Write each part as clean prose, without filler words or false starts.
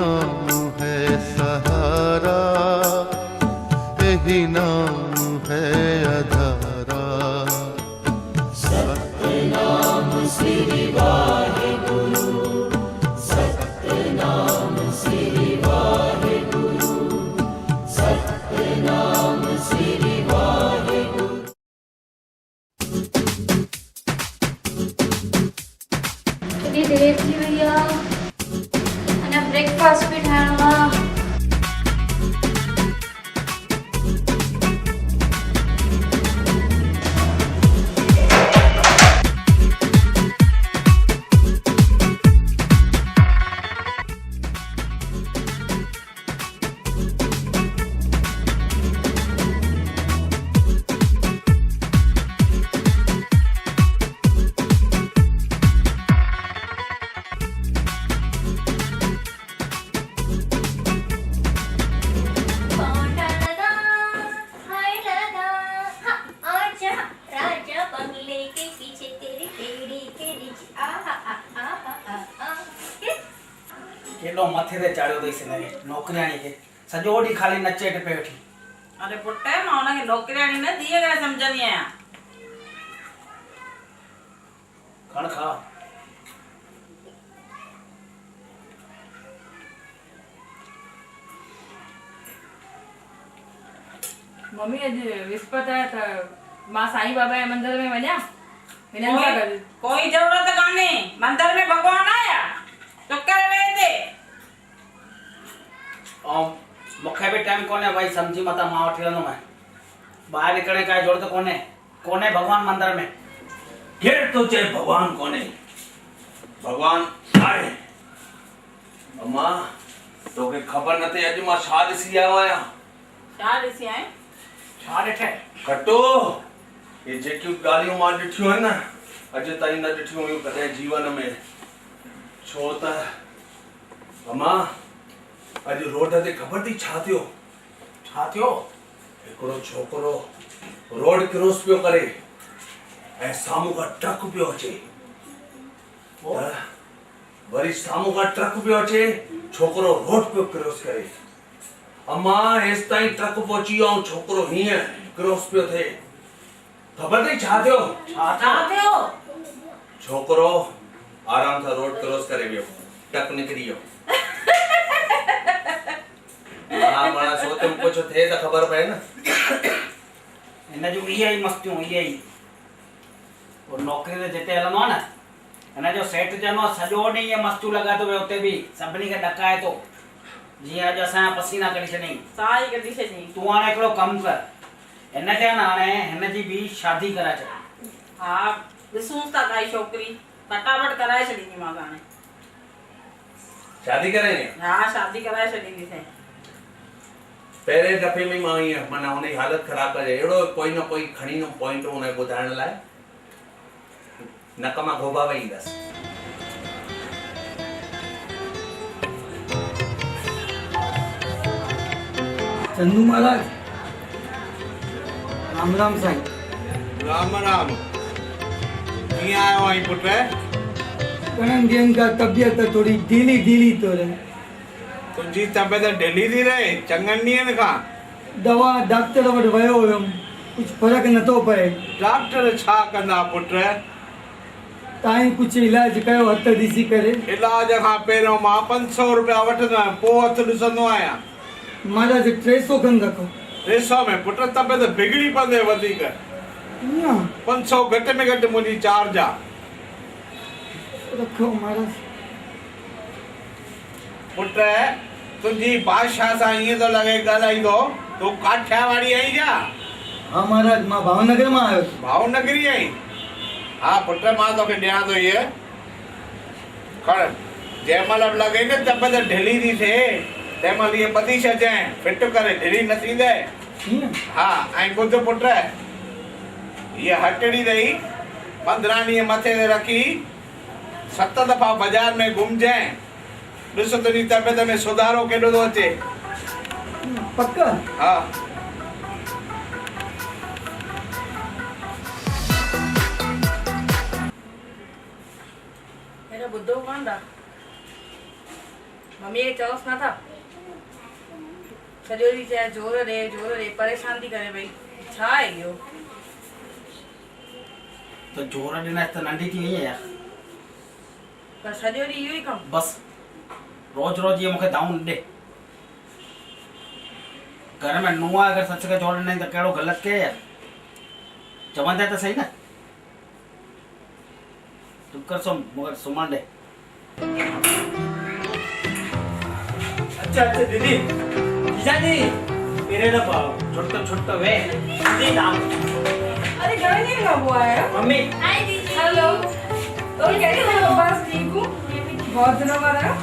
नाम है सहारा, यही नाम है अधारा। सतनाम श्री वाहेगुरु, सतनाम श्री वाहेगुरु, सतनाम श्री वाहेगुरु। केॾी देर थी वई आहे, अञा ब्रेकफास्ट बि ठाहिणो आहे। केॾो मथे ते चाढ़ियो अथई हिनखे नौकिरियाणी खे, सॼो ॾींहुं खाली नचे टिपे वेठी। अरे पुट, मां हुनखे नौकिरियाणी न धीअ करे सम्झंदी आहियां। खण खा। मम्मी अॼु विस्पति आहे त मां साईं बाबा जे मंदर में वञा? हिननि सां गॾु कोई ज़रूरत कान्हे, मंदर में भॻवान आया चक्कर वेह ते। ऐं मूंखे बि टाइम कोन्हे भाई, सम्झी मता मां वठी वेंदोमांइ। ॿाहिरि निकिरण जी काई ज़रूरत कोन्हे भॻवान मंदर में। केरु थो चए भॻवान कोन्हे? भॻवान आहे। अम्मा तोखे ख़बर न अथई अॼु मां छा ॾिसी आयो आहियां? छा ॾिसी आहीं? छा ॾिठे? घटो ये जेकियूं ॻाल्हियूं मां ॾिठियूं आहिनि न, अॼु ताईं न ॾिठियूं हुयूं कॾहिं जीवन में। छो त अम्मा अॼु रोड ते ख़बर थी छा थियो? छा थियो? हिकिड़ो छोकिरो रोड क्रॉस पियो करे ऐं साम्हूं खां ट्रक पियो अचे। वरी साम्हूं खां ट्रक पियो अचे, छोकिरो रोड पियो क्रॉस करे। अम्मा हेसि ताईं ट्रक पहुची वियो ऐं छोकिरो हीअं क्रॉस पियो थिए। ख़बर अथई छा थियो? छा थियो? छोकिरो आराम सां रोड क्रॉस करे वियो, ट्रक निकिरी वियो। मां सोचियुमि कुझु थिए त ख़बर पए न। हिन जूं इहे ई मस्तियूं, इहे ई। पोइ नौकिरी ते जिते हलंदो आहे न, हिन जो सेठ चवंदो आहे सॼो ॾींहुं इहे मस्तियूं लॻाए थो वियो, उते बि सभिनी खे ॾकाए थो। जीअं अॼु असांजा पसीना कढी छॾियईं। साई कढी छॾियईं। तूं हाणे हिकिड़ो कमु कर, हिनखे हाणे हिन जी बि शादी कराए छॾ। हा, ॾिसूं था काई छोकिरी फटाफट कराए छॾींदीमांसि हाणे। शादी कराइणी? हा, शादी कराए छॾींदीसीं। पहिरें दफ़े में मां ईअं माना हुनजी हालत ख़राबु करे अहिड़ो कोई न कोई खणी न पॉइंट हुनखे ॿुधाइण लाइ नक मां गोबा वेही ईंदसि। चंदू महाराज, राम राम साईं। राम राम। कीअं आयो आहीं पुट? घणनि ॾींहंनि खां तबियत थोड़ी ढीली थो रहे। तुंहिंजी तबियत ढिली थी रहे चङनि ॾींहंनि खां? दवा डॉक्टर वटि वियो हुयुमि, कुझु फ़र्क़ु नथो पए। डॉक्टर छा कंदा पुट? तव्हां कुझु इलाज कयो हथ ॾिसी करे? इलाज खां पहिरियों मां 500 रुपया वठंदो आहियां, पोइ हथु ॾिसंदो आहियां। महाराज 300 खनि रखो। 300 में पुट तबियत बिगड़ी पवे वधीक। 500 घटि में घटि मुंहिंजी चार्ज आहे। रखो महाराज। पुट तुंहिंजी भाषा सां ईअं थो लॻे ॻाल्हाईंदो तूं काठिया वारी आई छा? हाँ महाराज, मां भावनगर मां आयो। भावनगरी आई? हाँ पुट, मां तोखे ॾियां थो इहे खण। जंहिं महिल लॻे न तबियत ढिली थी थिए तंहिं महिल इहे ॿधी छॾजांइ, फिट करे ढिली न थींदे। हा, ऐं ॿुध पुट, हीअ हटड़ी अथई, 15 ॾींहं मथे ते रखी 7 दफ़ा बाज़ार में घुमजांइ। ॾिस तुंहिंजी तबियत में सुधारो केॾो थो अचे। पक्का? हा। ॿुधो कान था? मम्मी खे चयोसि नथा सॼो ॾींहुं चए जोर ॾे परेशान थी करे भई छा आहे इहो तो जोर ॾिना त नंढी थी वई आहे पर सॼो ॾींहुं इहो ई कमु बस रोज रोज ये मूंखे दाऊं ॾे घर में नुंहुं अगर सच खे जोर ॾिनई त कहिड़ो ग़लति कयो यार चवंदा त सही न तूं कर मूंखे सुम्हण ॾे अच्छा अच्छा दीदी जीजा जी मेरे ना पाओ छुट्टो वे जी नाम अरे घर नहीं लगा हुआ है मम्मी हाय दीदी हेलो तो कैसे हो बस ठीक हूँ बहुत दिनों बाद आया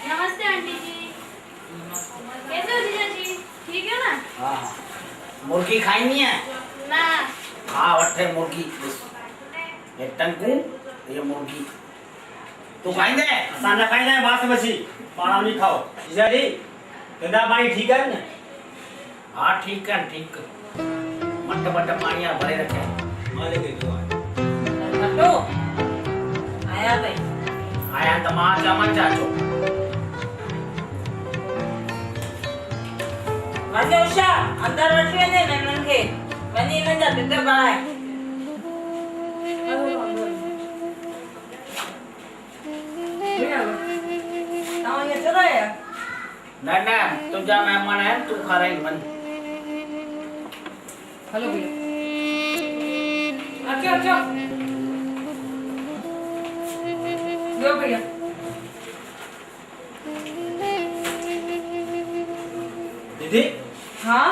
नमस्ते आंटी जी कैसे हो जीजा जी ठीक है ना हाँ मुर्गी खाईनी है ना हाँ वठे मुर्गी ये टंकू ये मुर्गी तू खाईंदे असां न खाईंदा आहियूं मांस मच्छी पाण वञी खाओ जीजा जी धंधा पाणी ठीकु आहे न हाँ ठीक है ठीक मट पानी भरे रखे मालिक जी दुआ हटो आया भाई आया त मां चमन चाचो वञो उषा अंदर वठी वञे हिननि खे वञी हिननि जा ढिढ बढ़ाए तव्हां हीअ चयो आहे न तुझा मेहमान आहिनि तू खाराई मन हेलो भैया अच्छा लो भैया दीदी हाँ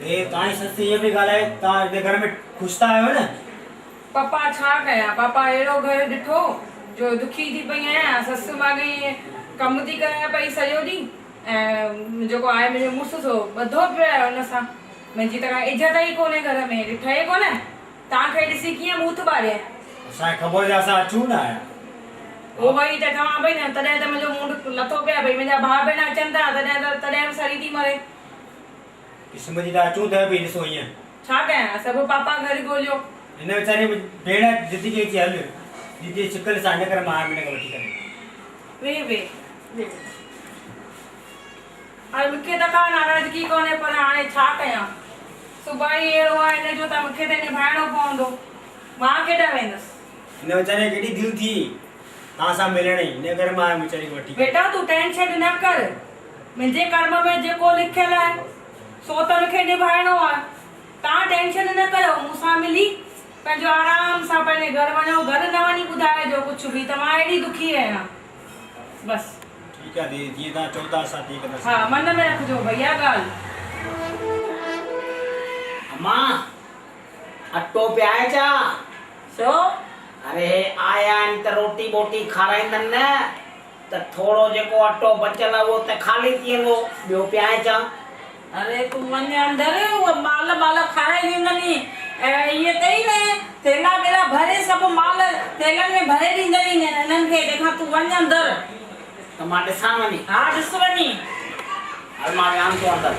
हे तव्हांजी ससु ईअं पई ॻाल्हाए तव्हां हिन घर में ख़ुशि था आहियो न पापा छा कयां पापा अहिड़ो घर ॾिठो जो दुखी थी पई आहियां ससु माॻई कमु थी करां पई सॼो ॾींहुं ऐं जेको आहे मुंहिंजो मुड़ुसु सो ॿधो पियो आहे हुन सां मुंहिंजी तरह इज़त ई कोन्हे घर में ॾिठो ई कोन्हे तव्हांखे ॾिसी कीअं मूं थो ॿारियां असांखे ख़बर आहे असां अचूं न आया उहो भई त चवां पई न तॾहिं त मुंहिंजो मूड लथो पिया भई मुंहिंजा भाउ भेण अचनि था तॾहिं बि सड़ी थी मरे क़िस्म जी त अचूं त बि ॾिसो ईअं छा कयां सभु पापा घर ॻोल्हियो हिन वीचारी भेण जिद्दी कई थी हल दीदी जी शिकल सां हिन करे मां हिन खे वठी करे वे हाणे मूंखे त का नाराज़गी कोन्हे पर हाणे छा कयां सुभाणे अहिड़ो आहे हिनजो त मूंखे त निभाइणो पवंदो मां केॾां वेंदसि हिन वीचारे केॾी दिलि थी तव्हां सां मिलण जी हिन करे मां वीचारी खे वठी बेटा तूं टेंशन न कर मुंहिंजे कर्म में जेको लिखियलु आहे सो त मूंखे निभाइणो आहे तव्हां टेंशन न कयो मूंसां मिली पंहिंजो आराम सां पंहिंजे घर वञो घर न वञी ॿुधाइजो कुझु बि त मां एॾी दुखी आहियां बसि ठीकु आहे दीदी जीअं तव्हां चओ था असां तीअं कंदासीं हा मन में रखिजो भैया ॻाल्हि अम्मा अटो पियाए छा छो अरे आया आहिनि त रोटी बोटी खाराईंदनि न त थोरो जेको अटो बचियल आहे उहो त ख़ाली थी वेंदो ॿियो पियाए छा अरे तूं वञ अंदर उहो माल खाराए ॾींदनी ऐं इहे अथई न थेला वेला भरे सभु माल थेलनि में भरे ॾींदई हिननि खे तंहिंखां तूं वञ अंदर त मां ॾिसां वञी हा ॾिस वञी हल मां वियां थो अंदर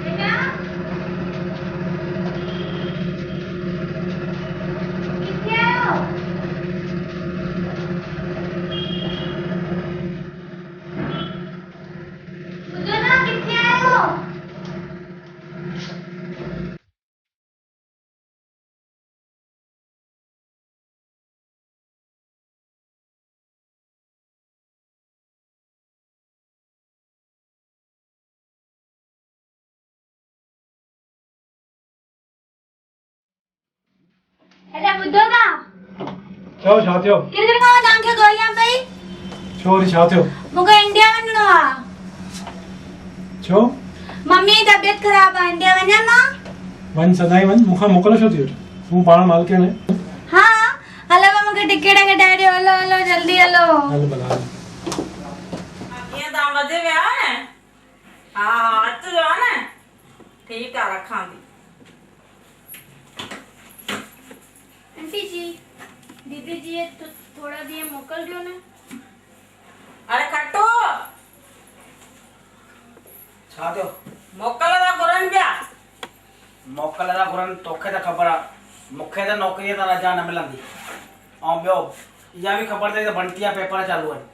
बेटा किथे आयो ॿुधो ना किथे आयो अरे ॿुधो ना चओ छा थियो केतिरे खां तव्हांखे ॻोल्हियां पई छो वरी छा थियो मूंखे इंडिया वञिणो आहे छो मम्मी जी तबियत ख़राब आहे इंडिया वञां मां वञ सदाई वञ मूंखां मोकल छो थी वठि तूं पाण मालिक आहीं हाँ हलो मूंखे टिकट कटाए ॾियो हलो हलो जल्दी हलो हल भला हल कीअं तव्हां वधे विया आहियो न हा अचिजो हा न ठीकु आहे रखां थी आंटी जी दीदी जी ये थोड़ा ॾींहं मोकल ॾियो न अरे खटो छा थियो मोकल था घुरनि पिया। मोकल था घुरनि तोखे त ख़बर आहे मूंखे त नौकरीअ त रजा न मिलंदी ऐं ॿियो इहा बि ख़बर अथई त बंटी जा पेपर चालू आहिनि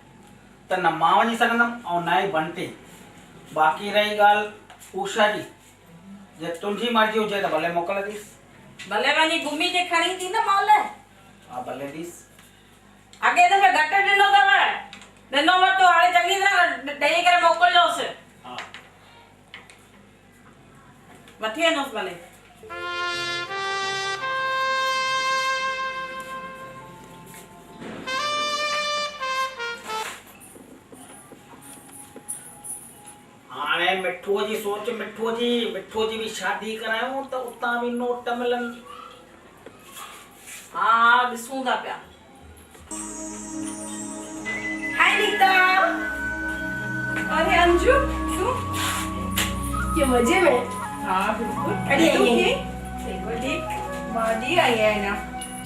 त न मां वञी सघंदमि ऐं न ई बंटी। बाक़ी रही ॻाल्हि उषा जी जे तुंहिंजी मर्ज़ी हुजे त भले मोकल ॾीस। भले वञी घुमी ते खणी थी न मॉल। हा भले ॾीस। अॻे दफ़े घटि ॾिनो अथव ॾिनो वरितो हाणे चङी तरह ॾेई करे मोकिलियोसि। हा वठी वञोसि भले। हाणे मिठूअ जी सोच मिठूअ जी बि शादी करायूं त उतां बि नोट मिलनि। हा ॾिसूं था पिया। हाय नीता। अरे अंजू तू ये मजे में? हाँ बिल्कुल। अरे तू ये बिल्कुल ठीक। मादी आई है ना।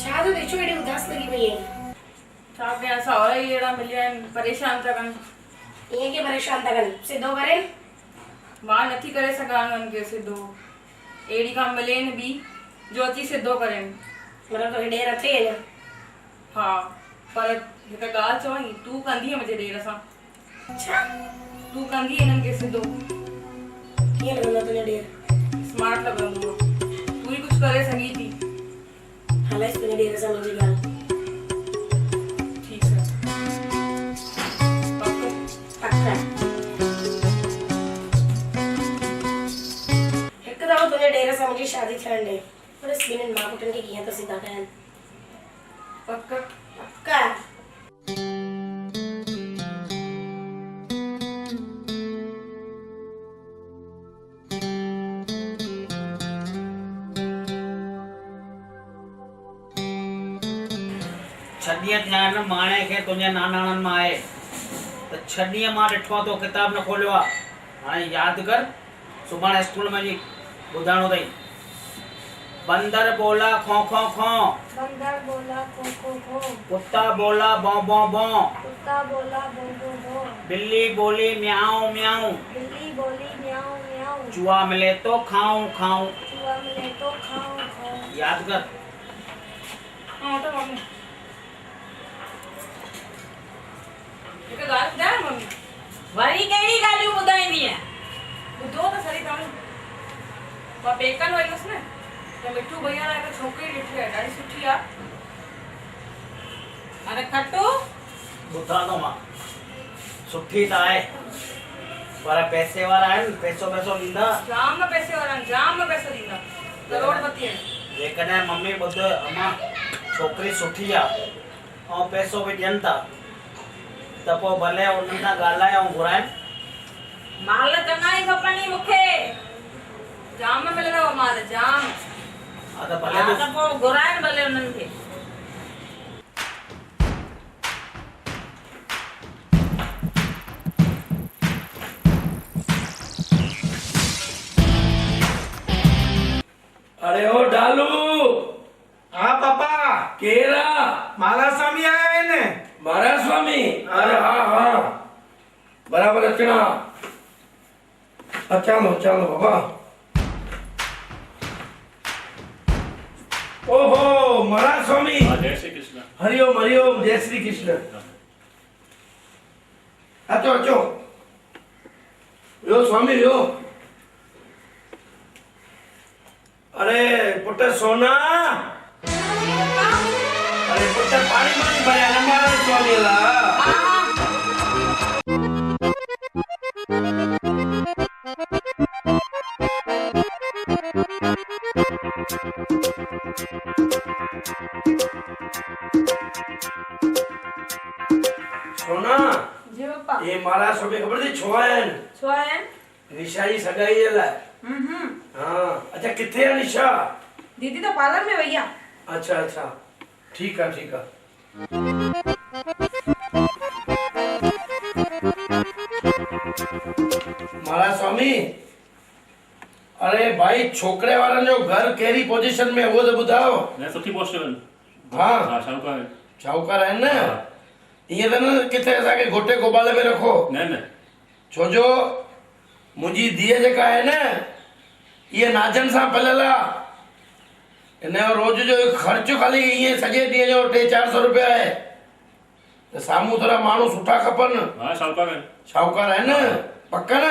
छा तो देखो एडी उदास लगी पई है। छा कयां सहुरा ई अहिड़ा मिलिया आहिनि परेशान था कनि। ये के परेशान था कनि सिधो करे। मां नथी करे सघां उन्हनि खे सिधो अहिड़ी खां मिलेनि बि जो अची सिधो करेनि। मतलब तो ॾेर अथे न। हा पर हिकु ॻाल्हि चवई तूं कंदीअ मुंहिंजे ॾेर सां। अच्छा तूं कंदी हिननि खे सिधो। कीअं लॻंदो तुंहिंजो ॾेर? स्मार्ट लॻंदो तूं ई कुझु करे सघी थी। हलाइस तुंहिंजे ॾेर सां मुंहिंजी ॻाल्हि। ठीक है पक्का पक्का। हिकु दफ़ो तुंहिंजे ॾेर सां मुंहिंजी शादी थियण ॾे पर ॿिन्हिनि माउ पुटनि खे कीअं त सिधा कयनि। पक्का पक्का। छह ॾींहं थिया आहिनि माणे खे तुंहिंजे नानाणनि मां आहे त 6 ॾींहं मां ॾिठो आहे तो किताब न खोलियो आहे। हाणे यादि कर सुभाणे स्कूल में जी ॿुधाइणो अथई। बंदर बोला खो खो खो। बंदर बोला खो खो खो। कुत्ता बोला बौ बौ बौ। कुत्ता बोला बो बो बो। बिल्ली बोली म्याऊं म्याऊं। बिल्ली बोली म्याऊं म्याऊं। चूहा मिले तो खाऊं खाऊं। चूहा मिले तो खाऊं खाऊं। याद कर। हाँ तो मम्मी हिकु ॻाल्हि ॿुधायां मम्मी। वरी कहिड़ी ॻाल्हियूं ॿुधाईंदी आहे? ॿुधो त सही तव्हां। मां पेकनि वई हुअसि न त मिठू भैया लाइ हिकु छोकिरी ॾिठी आहे ॾाढी सुठी आहे। अरे खटू ॿुधां थो मां सुठी त आहे पर पैसे वारा आहिनि पैसो ॾींदा। जाम पैसे वारा आहिनि जाम पैसो ॾींदा करोड़पति आहिनि। जेकॾहिं मम्मी ॿुध अम्मा छोकिरी सुठी आहे ऐं पैसो बि ॾियनि था त पोइ भले उन्हनि सां ॻाल्हाए ऐं घुराइनि। माल चङा ई खपनि मूंखे। जाम मिलंदव माल जाम। हा त भले हा त पोइ घुराइनि भले उन्हनि खे। अरे ओ डालू। हाँ पापा केरा माला स्वामी आया है ने। महाराज स्वामी। अरे हाँ हाँ बराबर अचना। चलो चलो बाबा। ओहो महाराज स्वामी। जय श्री कृष्ण। हरिओम जय श्री कृष्ण। अचो अचो यो स्वामी यो। अरे पुट सोना। अरे पुट पानी भरिया न महाराज स्वामी ला। सोना जी पप्पा। ये महाराज स्वामी खबर थी छो आया आहिनि? छो आया आहिनि? निशा जी सगाई जे लाइ। हाँ अच्छा किथे है निशा? दीदी तो पार्लर में भैया। अच्छा अच्छा ठीक है ठीक है। महाराज स्वामी अरे भाई छोकरे वारनि जो घर कहिड़ी पोजीशन में वो तो ॿुधायो। न सुठी पोस्ट में। हाँ हाँ शाहूकार। शाहूकार आहिनि न। ईअं त न किथे असांखे घोटे गोबाले में रखो। न न छो जो मुंहिंजी धीअ जेका आहे न इहे नाचनि सां पलियल आहे। हिन जो रोज़ जो ख़र्चु खाली ईअं सॼे ॾींहं जो 300-400 रुपया आहे। त साम्हूं थोरा माण्हू सुठा खपनि। हा शाहूकार शाहूकार आहिनि पक न?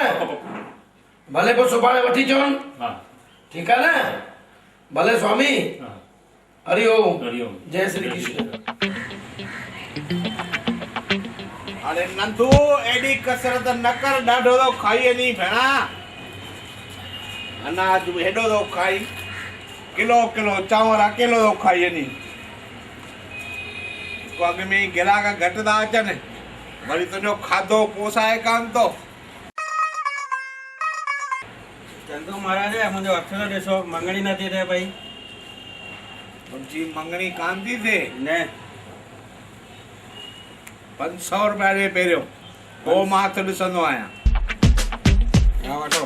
भले पोइ सुभाणे वठी अचनि। हा ठीकु आहे न? भले स्वामी। हरिओम। हरिओम। जय श्री कृष्ण। अरे नंदू एडी कसरत न कर, ॾाढो तो खाई वञी भेणा। अनाज हेॾो तो खाई, किलो चांवर अकेलो तो खाई वञी। को अॻ में गिराक घटि था अचनि, वरी तुंहिंजो खाधो पोसाए कान थो। चंदू महाराज मुंहिंजो हथ तो ॾिसो, मंगणी नथी थिए पई। तुंहिंजी मंगणी कान थी थिए? न 500 रुपया ॾे पहिरियों, पोइ मां हथ ॾिसंदो आहियां। हा वठो।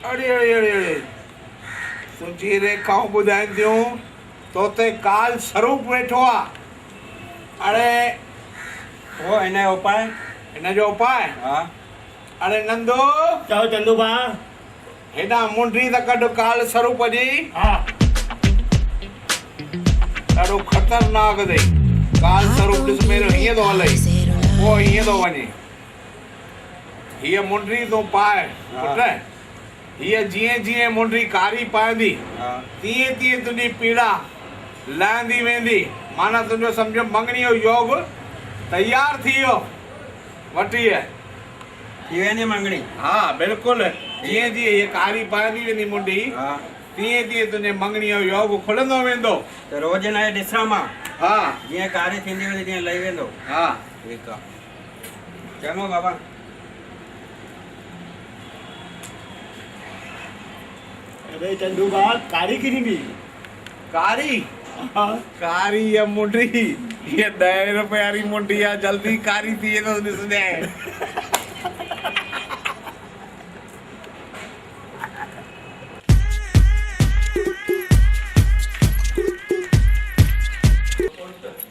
अड़े तुंहिंजी रेखाऊं ॿुधाइनि थियूं तो ते काल स्वरूप वेठो आहे। अड़े वो हिन जो उपाय? हिन जो उपाय? हा। अरे नंदू चओ चंदू भाउ। हेॾा मुंडी त कढ काल स्वरूप जी। हा। ॾाढो ख़तरनाक अथई काल स्वरूप। ॾिस मेरो हीअं थो हले, पोइ हीअं थो वञे। हीअ मुंडी तूं पाए पुट, हीअ जीअं जीअं मुंडी कारी पाईंदी तीअं तीअं तुंहिंजी पीड़ा लहंदी वेंदी। माना तुंहिंजो सम्झो मंगणी जो योग तयार थी वियो। वठी थी वेंदी मंगणी? हा बिल्कुलु। जीअं जीअं हीअ कारी पाईंदी वेंदी मुंडी तीअं तीअं तुंहिंजे मंगणी जो योग खुलंदो वेंदो। त रोज़ हिन खे ॾिसां मां? हा। जीअं कारी थींदी वेंदी तीअं लही वेंदो? हा ठीकु आहे। चङो बाबा। अरे चंदू भाउ कारी किनी बि? कारी? कारी या मुंडी? ये 10 रुपए वाली मुंडी है, जल्दी कारी थी तो ॾिसजे।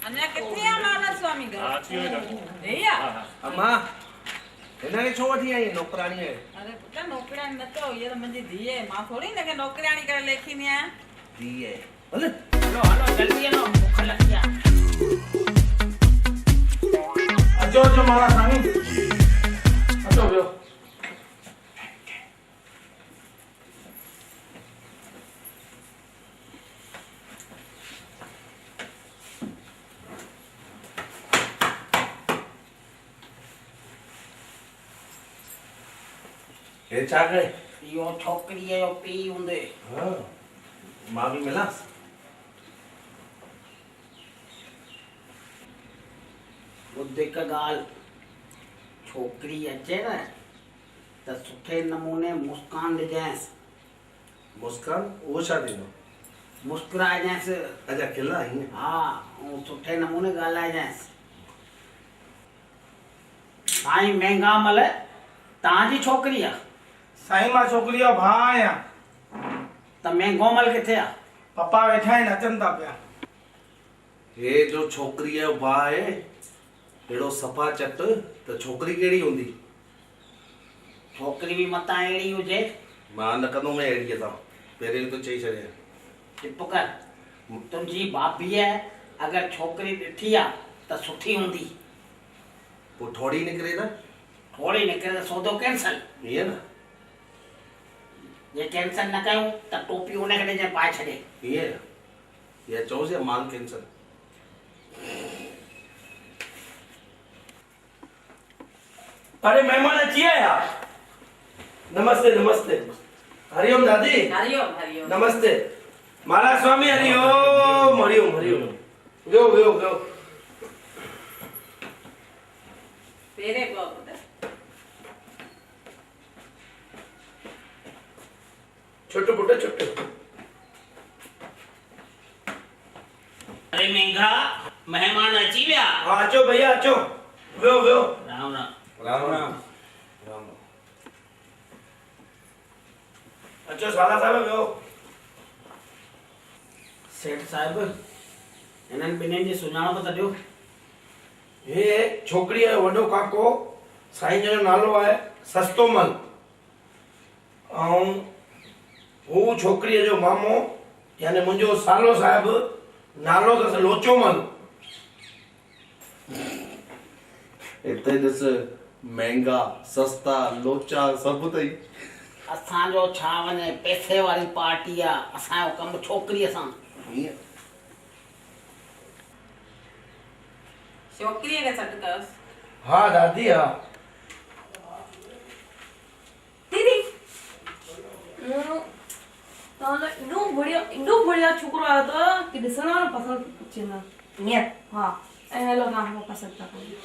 अने किथे आ माला स्वामी घर? भैया अम्मा हिनखे छो वठी आई नौकराणी है? अरे पुटा नौकराणी न तो, ये तो मुंहिंजी धीउ आहे। मां थोड़ी हिनखे नौकराणी करे लेखींदी आहियां। धी है हले हलो हलो जल्दी हलो, भूख लगी आहे। अचो अचो महाराज स्वामी, अचो वियो। हे छा करे? इहो छोकिरीअ जो पीउ हूंदे। हाँ मां भी मिलास। ॿुध हिकु ॻाल्हि, छोकिरी अचे न त सुठे नमूने मुस्कान ॾिजांइसि। मुस्कान? वो छा ॾींदो? मुस्कुराइजांइसि। अच्छा खिला हीअं? हा, ऐं सुठे नमूने ॻाल्हाइजांइसि। साईं महांगामल तव्हांजी छोकिरी आहे? साईं मां छोकिरी जो भाउ आहियां। त महांगोमल किथे आहे? पप्पा वेठा आहिनि, अचनि था पिया। हे जो छोकिरीअ जो भाउ आहे हेड़ो सफ़ा चट त छोकिरी कहिड़ी हूंदी? छोकिरी बि मतां अहिड़ी हुजे। मां न कंदुमि अहिड़ीअ सां, पहिरीं तो चई छॾियां। चुप कर। तुंहिंजी भाभीअ अगरि छोकिरी ॾिठी आहे त सुठी हूंदी। पोइ ठोड़ी निकिरे न? थोड़ी निकिरे त सौदो कैंसल। ईअं न? जे कैंसल न कयूं त टोपी उनखे ॾिजां पाए छॾे। ईअं या चओसि या माल कैंसल। अरे मेहमान अची आया। नमस्ते नमस्ते। हरिओम दादी। हरिओम हरिओम। नमस्ते महाराज स्वामी। हरिओम हरिओम हरिओम। वियो वियो वियो। पेरे को पुट। छोटू पुट छोटू। अरे महंगा मेहमान अची विया। हाँ अचो भैया अचो। वियो वियो। राम राम। राम राम। राम अचो साला साहब वियो। सेठ साहिब हिननि ॿिन्हिनि जी सुञाणप त ॾियो। हे छोकरी जो वॾो काको साईं जो नालो आहे सस्तोमल ऐं हू छोकरीअ जो मामो यानी मुंहिंजो सालो साहिब नालो अथसि लोचोमल। हिते ॾिस महांगा सस्ता लोचा सभु अथई। असांजो छा वञे, पैसे वारी पार्टी आहे, असांजो कमु छोकिरीअ सां। छोकिरीअ खे सॾु कयोसि। हा दादी हा। दीदी एॾो बढ़िया छोकिरो आयो अथव कि ॾिसण वारो पसंदि अची वेंदा। ईअं हा। ऐं हलो तव्हां पसंदि था कयो।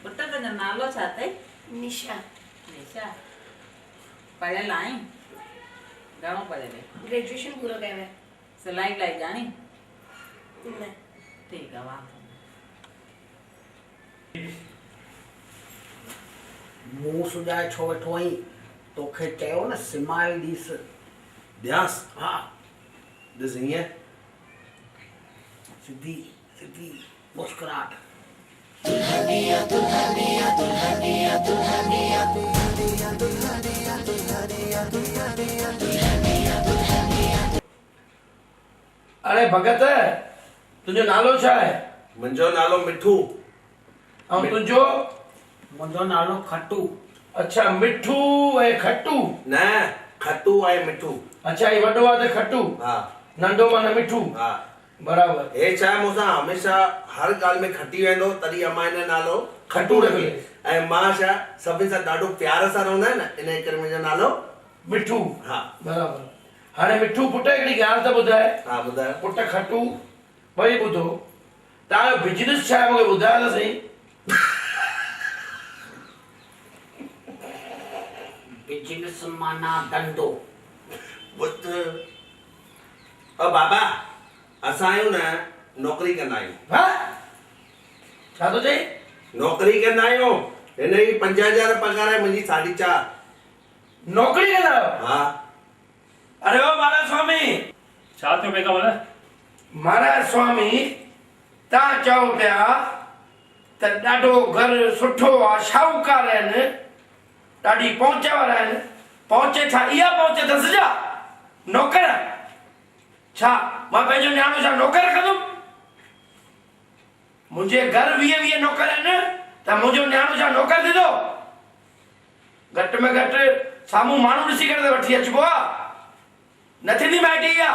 पुट तुंहिंजो नालो छा अथई? निशा। निशा पढ़ियल आहीं? घणो पढ़ियल आहे? ग्रेजुएशन पूरो कयो आहे। सिलाई विलाई ॼाणी? न। ठीकु आहे वाह। मुंहुं सुॼाए छो वेठो आहीं? तोखे चयो न स्माइल ॾीस। ॾियांसि? हा ॾिस हीअं सिधी सिधी मुस्कुराहट। अरे भगत तुंहिंजो नालो छा आहे? मुंहिंजो नालो मिठू। ऐं तुंहिंजो? मुंहिंजो नालो खटू। अच्छा मिठू ऐं खटू? न खटू ऐं मिठू। अच्छा ही वॾो आहे त खटू, हा नंढो माना मिठू। हा बराबर। हे छा मूंसां हमेशा हर ॻाल्हि में खटी वेंदो, तॾहिं अमां हिन नालो खटू रखी। ऐं मां छा सभिनि सां ॾाढो प्यार सां रहंदा आहिनि न, इन करे मुंहिंजो नालो मिठू। हा बराबर। हाणे मिठू पुट हिकिड़ी ॻाल्हि त ॿुधाए। हा ॿुधायो। पुट खटू भई ॿुधो तव्हांजो बिजनेस छा आहे मूंखे ॿुधायो त सही। बिजनेस माना धंधो। ॿुध बाबा असां आहियूं न नौकिरी कंदा आहियूं। हा छा थो चई? नौकिरी कंदा आहियूं। हिन जी 5000 पगार आहे, मुंहिंजी 4.5। नौकिरी कंदा आहियो? हा। अरे ओ महाराज स्वामी। छा थियो बेटा बोला? महाराज स्वामी तव्हां चओ पिया त ॾाढो घर सुठो आहे, शाहूकार आहिनि, ॾाढी पहुच वारा आहिनि। पहुचे छा इहा पहुच अथसि छा? नौकर छा मां पंहिंजो न्याणो छा नौकर रखंदुमि? मुंहिंजे घर 20 नौकर आहिनि त मुंहिंजो न्याणो छा नौकर थींदो? घटि में घटि साम्हूं माण्हू ॾिसी करे त वठी अचिबो आहे। न थींदी माइटी इहा,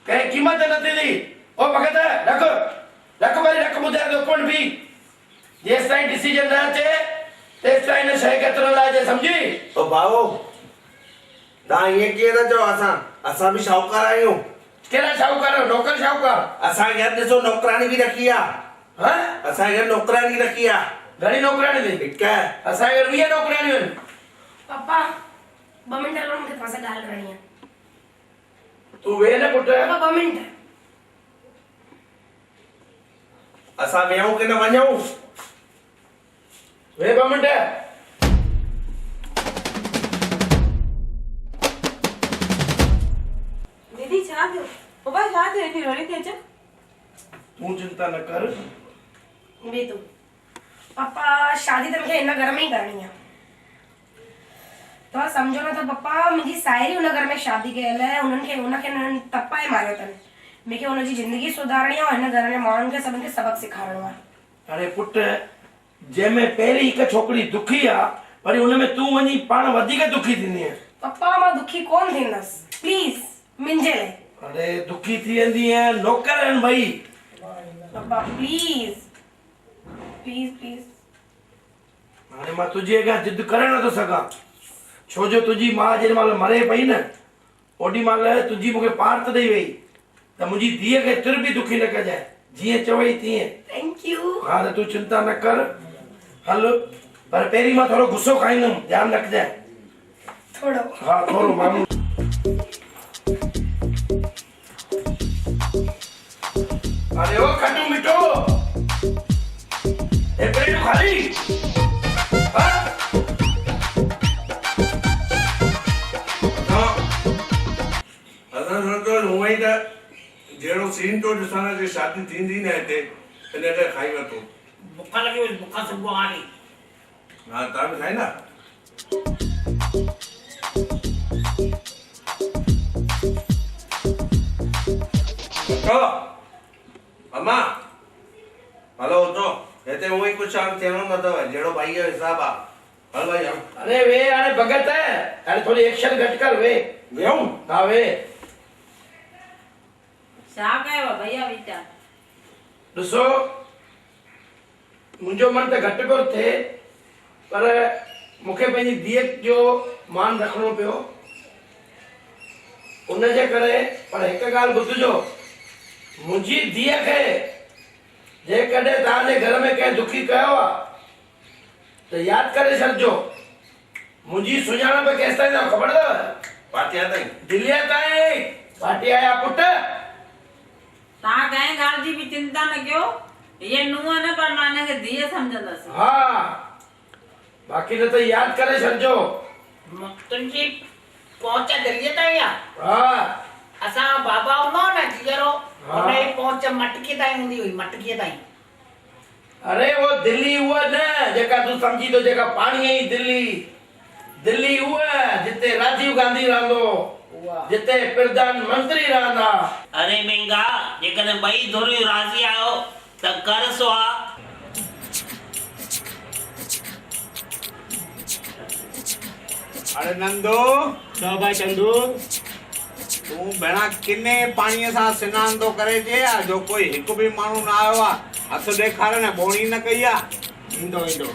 कंहिं क़ीमत न थींदी। ओ भगत रख भई रख ॿुधाए थो कोन बि जेसि ताईं डिसीजन न अचे तेसि ताईं हिन शइ खे एतिरो लाइजे, सम्झी? ओ भाऊ तव्हां ईअं कीअं था चओ? असां बि शाहूकार आहियूं। कहिड़ा शाहूकार? नौकर शाहूकार? असांजे घर ॾिसो नौकरानी बि रखी आहे। हा असांजे घर नौकरानी रखी आहे। घणी नौकरानी अथई? हिकु आहे। असांजे घर 20 नौकरानियूं आहिनि। पापा 2 मिंट हलो, मूंखे तव्हां सां ॻाल्हि करणी आहे। तूं वेह न पुट। पापा 2 मिंट। असां वेहूं की न वञूं? वेह 2 मिंट। दीदी छा थियो? पप्पा छा थियो? एॾी रोई थी अचे? तूं चिंता न कर। बे तूं पापा शादी त मूंखे हिन घर में ई करणी आहे। तव्हां सम्झो न त पप्पा मुंहिंजी साहेड़ी हुन घर में शादी कयल आहे। हुनखे तपाए मारियो अथनि। मूंखे हुनजी ज़िंदगी सुधारणी आहे। हिन घर में माण्हुनि खे सभिनि खे सबक़ सेखारणो आहे। अरे पुट जंहिंमें पहिरीं हिकु छोकिरी दुखी आहे वरी हुनमें तूं वञी पाण वधीक दुखी थींदी आहे। पप्पा मां दुखी कोन थींदसि, प्लीज़ मुंहिंजे लाइ। अरे दुखी थी वेंदी आहे, नौकर आहिनि भई। पप्पा प्लीज़ प्लीज़ प्लीज़। हाणे मां तुंहिंजे अॻियां जिद करे नथो सघां, छो जो तुंहिंजी माउ जेॾी महिल मरे पई न ओॾी महिल तुंहिंजी मूंखे पार्त ॾेई वई त मुंहिंजी धीअ खे तिर बि दुखी न कजांइ, जीअं चवई तीअं। Thank U. हा त तूं चिंता न कर। हल पर पहिरीं मां थोरो गुस्सो खाईंदुमि, ध्यानु रखजांइ। थोरो? हा थोरो माण्हू। अरे वो खट्टू मिठो ए प्लेट खाली हाँ असां सोचो हूअं ई त जहिड़ो सीन तो ॾिसण जे शादी थींदी न हिते इन करे खाई वरितो बुख लॻी वई बुख सुबुह हाणे हा तव्हां बि खाईंदा उथो अम्मा हलो उथो हिते हूअं ई कुझु हाणे थियणो न अथव जहिड़ो भाई जो हिसाब आहे हल भाई हल अरे वे हाणे भगत है हाणे थोड़ी एक्शन घटि कर वे वेहूं हा वे छा कयव भैया वीचार ॾिसो मुंहिंजो मन त घटि पियो थिए पर मूंखे पंहिंजी धीअ जो मान रखिणो पियो उनजे करे पर हिकु ॻाल्हि ॿुधिजो मुंहिंजी धीअ खे जेकॾहिं तव्हांजे घर में कंहिं दुखी कयो आहे त यादि करे छॾिजो मुंहिंजी सुञाणप केसि ताईं अथव ख़बर अथव पाटिया ताईं दिल्लीअ ताईं पाटिया जा पुट तव्हां कंहिं ॻाल्हि जी बि चिंता न कयो ये नुंहं न पर मां हिनखे धीअ सम्झंदसि हा बाक़ी न त यादि करे छॾिजो तुंहिंजी पहुच दिल्लीअ ताईं आहे हा असां बाबा हूंदो न जीअरो हुनजी पहुच मटकीअ ताईं हूंदी हुई मटकीअ ताईं अरे वो दिल्ली उहा न जेका तूं सम्झी थो जेका पाणीअ जी दिल्ली दिल्ली उहा जिते राजीव गांधी रहंदो जिते प्रधानमंत्री रहंदा अरे मेंगा जेकॾहिं ॿई धुरियूं राज़ी आहियो त कर सुहा अरे नंदो छा भाई चंदू तूं भेणा किने पाणीअ सां सनानु थो करे जे जो कोई हिकु बि माण्हू न आयो आहे हथ ॾेखारे न ॿोणी न कई आहे ईंदो ईंदो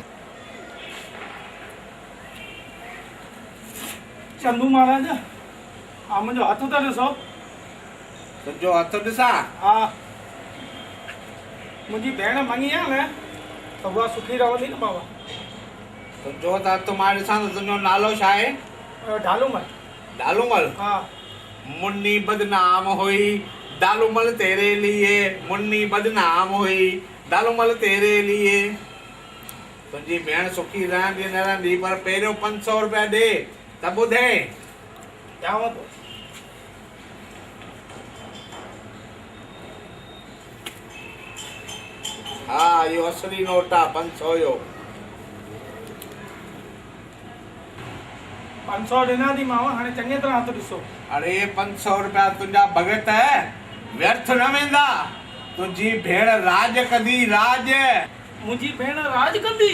चंदू महाराज हा मुंहिंजो हथ त ॾिसो तुंहिंजो हथ ॾिसां हा मुंहिंजी भेण मङी आहे न त उहा सुखी रहंदी न बाबा तुंहिंजो त हथ मां ॾिसां त तुंहिंजो नालो छा आहे ढालूमल ढालूमल हा मुन्नी बदनाम हुई दालूमल तेरे लिए मुन्नी बदनाम हुई दालूमल तेरे लिए तुंहिंजी भेण सुखी रहंदी न रहंदी पर पहिरियों 500 रुपया ॾे त ॿुधे ॾियांव थो हा इहो असली नोट आहे 500 जो 500 ॾिना थी मां हाणे चङी तरह हथ ॾिसो अरे 500 रुपया तुंहिंजा भगत व्यर्थ न वेंदा तुंहिंजी भेण राज कंदी राज मुंहिंजी भेण राज कंदी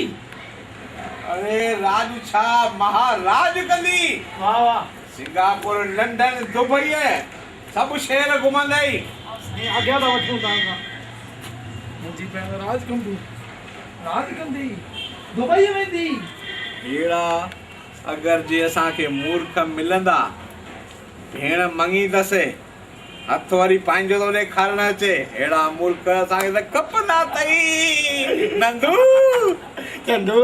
अरे राज छा महाराज कंदी वाह वाह सिंगापुर लंडन दुबई सभु शहर घुमंदई अॻियां था वठूं तव्हां खां मुंहिंजी भेण राज कंदी दुबई वेंदी अहिड़ा अगरि जे असांखे मूर्ख मिलंदा भेण मङी अथसि हथ वरी पंहिंजो थो ॾेखारण अचे अहिड़ा मूर्ख असांखे त खपंदा अथई नंदू चंदू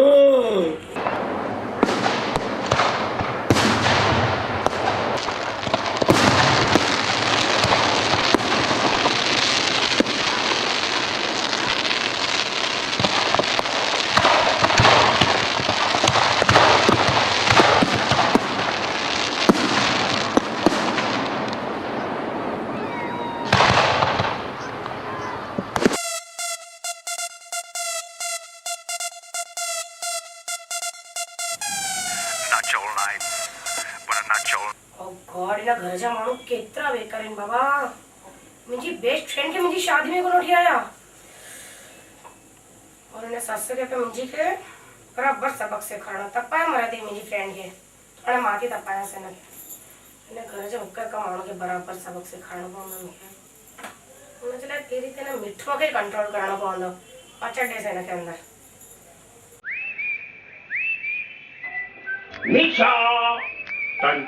गॉड इन घर जा माण्हू केतिरा बेकार आहिनि बाबा मुंहिंजी बेस्ट फ्रेंड खे मुंहिंजी शादी में कोन वठी आया और हिन ससु खे मुंहिंजी खे बराबरि सबक सेखारणो तपाए मरे थी मुंहिंजी फ्रेंड खे हाणे मां थी तपायांसि हिनखे हिन घर जे हिकु हिकु माण्हू खे बराबरि सबक सेखारणो पवंदो मूंखे हुनजे लाइ पहिरीं त हिन मिठो खे कंट्रोल करणो पवंदो अचणु ॾेसि हिनखे अंदरि निशा टन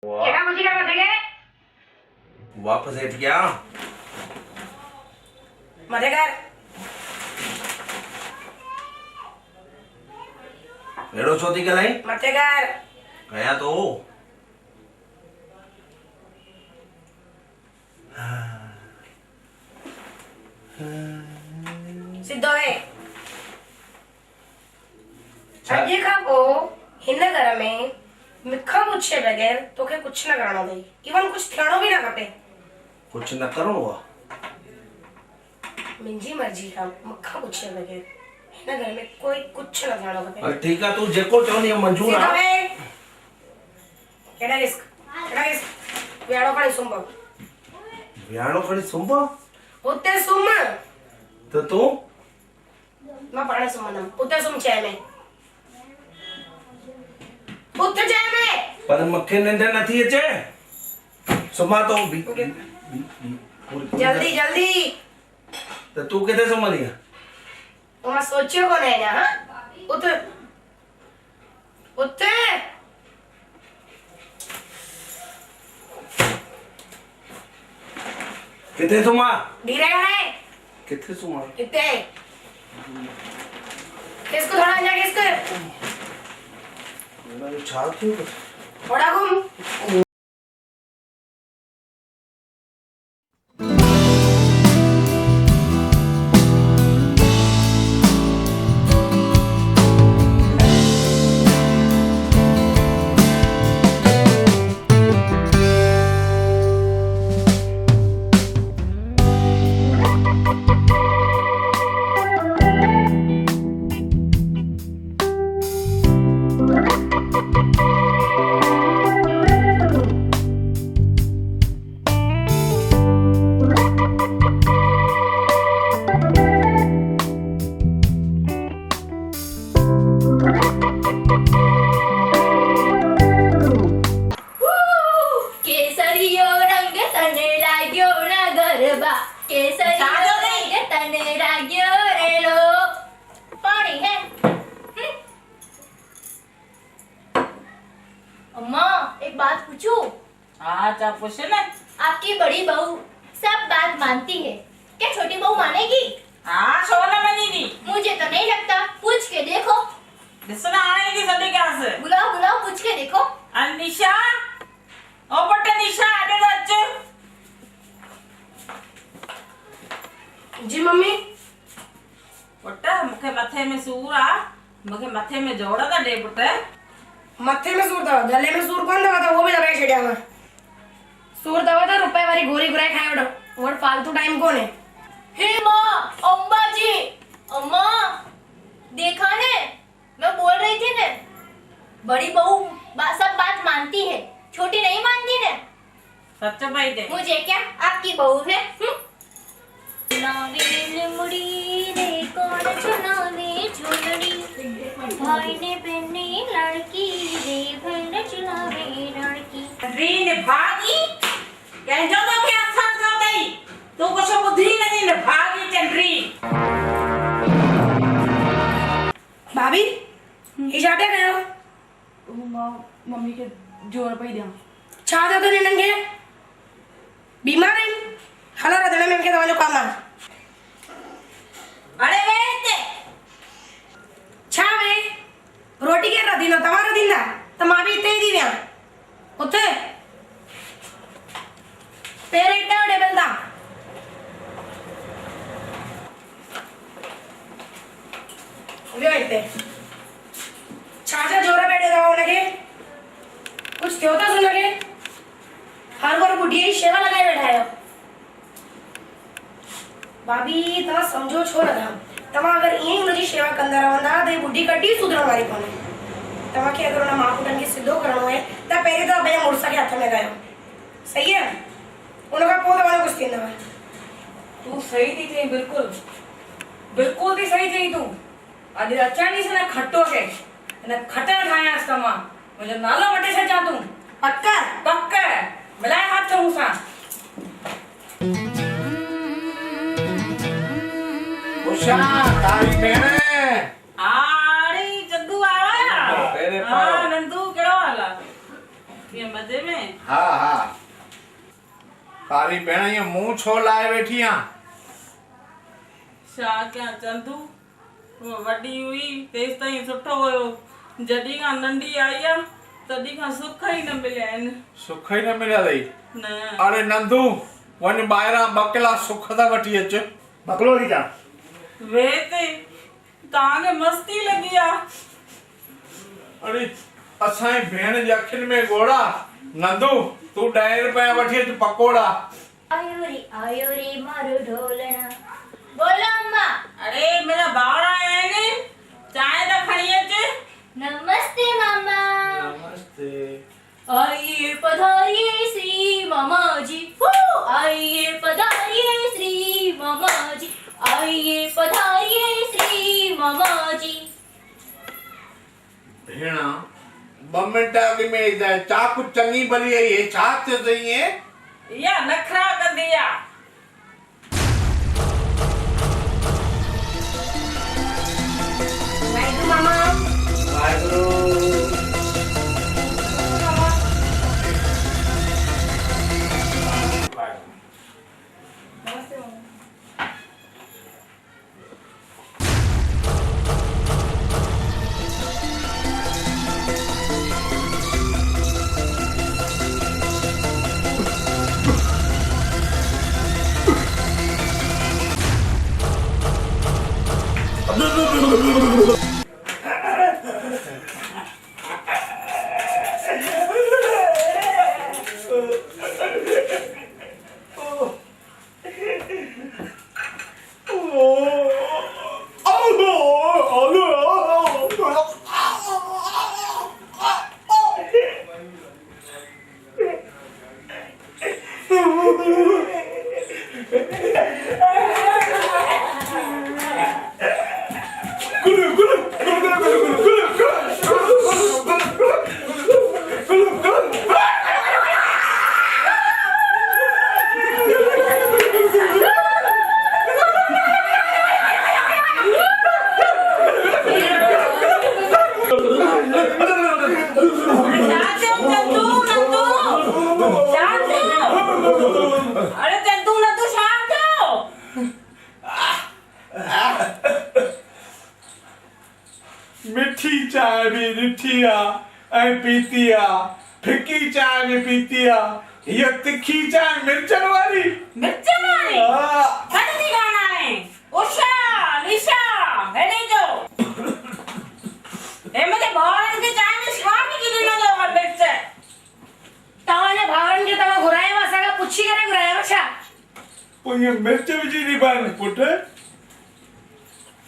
केड़ा मुझी का मथे गए वापस हेठ गया मथे कर एड़ो छो थी ॻाल्हाई मथे कर कया तो सिद्धो है अॼु खां पोइ हिन घर में मूंखां पुछे बगैर तोखे कुछ न करणो अथई इवन कुछ थियणो भी ना खपे कुछ न करणो आहे मुंहिंजी मर्जी खां मूंखां पुछे बगैर हिन घर में कोई कुछ न थियणो खपे हल ठीक है तू जेको चवंदी मंजूर सिद्धो आहे है केड़ा रिस्क वेड़ो खणी सुम्ह वियाणो खणी सुंबा उते सुम्ह तो तू मां पाणे सुम्हंदमि उते सुम्ह चए में उते चए में पर मूंखे निंड नथी अचे सुम्हा तो बी जल्दी जल्दी तो तू किथे सुम्हंदी आहे मां सोचियो कोन है ना उते उते किथे सुम्हा धीरे करे किथे सुम्हा इते किसको थोड़ा जा किसको मैंने छा थियो थोड़ा घूम केसरियो रंग तने लाग्यो ना गरबा केसरियो रंग तने लाग्यो रेलो पानी है अम्मा एक बात पूछूं हाँ चा पूछ ना आपकी बड़ी बहू सब बात मानती है क्या छोटी बहू मानेगी हाँ सोना मनीगी मुझे तो नहीं लगता पूछ के देखो दिसना आएगी सभी क्या से बुलाओ बुलाओ पूछ के देखो निशा ओ पट्टे निशा आडे रच जी मम्मी पट्टे मुखे मथे में सूर आ मुखे मथे में जोड़ा दा दे पुट्टे मथे में सूर दवा गले में सूर कौन दवा था वो भी दवाई छड़िया मैं सूर दवा था रुपए वाली गोरी गुराई खाए उठो और फालतू टाइम कौन है हे माँ अम्मा जी अम्मा देखा ने मैं बोल रही थी ने बड़ी बहू सब बात मानती है छोटी नहीं मानती ने सच भाई दे मुझे क्या आपकी बहू है चुनावे मुड़ी रे कौन चुनावे चुनरी भाई ने पहनी लड़की रे बहन चुनावे लड़की रीन भागी कहजो तो के अथन का गई तू कुछ बुद्धि नहीं ने भागी चंद्री भाभी ये जाटे गए हो मम्मी के जोर पे दिया छा दो तो नंगे बीमार है हला रदने में के दवा काम अरे वेते छा वे रोटी के रदी न तमारो दिन दा तमा भी ते दी व्या उते पेरेट ना टेबल दा ले आते छाछा जोरा बैठे दवा लगे कुछ थियो तो सुन लगे हर बार बुढ़िया ही सेवा लगाए बैठा है भाभी तमा समझो छो लगा तमा अगर यही उनकी सेवा कंदा रहंदा तो बुढ़ी कड्डी सुधरो वाली कोने तमा के अगर उन मां पुटन के सिद्धो करणो है त पहले तो भैया मुर्सा के हाथ में गयो सही है उनका पोत वाला कुछ थींदा है तू सही थी थे बिल्कुल बिल्कुल थी सही थी तू अॼु अचानी से ना खटो के न खटण ठाया तमा मुझे नालो वटे से जा तू पक्का पक्का मिलाए हाथ तो मुसा उषा तारी भेण आड़ी जद्दू आया पेरे हां नंदू केड़ो हाल ये मजे में? हाँ हाँ। कारी भेण ये मुंह छो लाए वेठी आ? छा क्या चंदू वो वॾी हुई तेसि ताईं सुठो हुयो, जॾहिं खां नंढी आई आ तॾहिं खां सुख ई न मिलिया आहिनि। सुख ही न मिलिया अथई? न। अरे नंदू वञ ॿाहिरां 2 किला सुख था वठी अच। बकलो थी जा वे ते तव्हांखे मस्ती लॻी आ। अरे असांजी भेण जे अखियुनि में गोड़ा। नंदू तू 10 रुपया वठी अच पकोड़ा। आयो रे मारो ढोलना। बोलो अम्मा। अरे मेरा भावरा आया है, चाय तो खड़ी अच। नमस्ते मामा। नमस्ते। आइए पधारिए श्री मामा जी। आइए पधारिए श्री मामा जी। आइए पधारिए श्री मामा जी। भेणा 2 मिनट अॻु में इधर चाकू चङी भली आई है, छा थियो अथई ये? या नखरा कंदी आ। वाहेगुरु मामा। वाहेगुरु। अरे चंदू न तू शाम थियो। मिठी चाय भी रिठी आ ऐं पीती आ, फिकी चाय भी पीती आ, ये तिखी चाय मिर्चन वाली। मिर्चन वाली? हाँ। कटनी गाना है। उषा, निशा, हेडे जो। ए मुझे भावरन के चाय में स्वाद की गिरी न दो मिर्च। तव्हांजे भावरनि खे तव्हां घुरायो, असांखां पुछी करे घुरायो छा? पोइ ये मिर्च विझी दी पान पुट।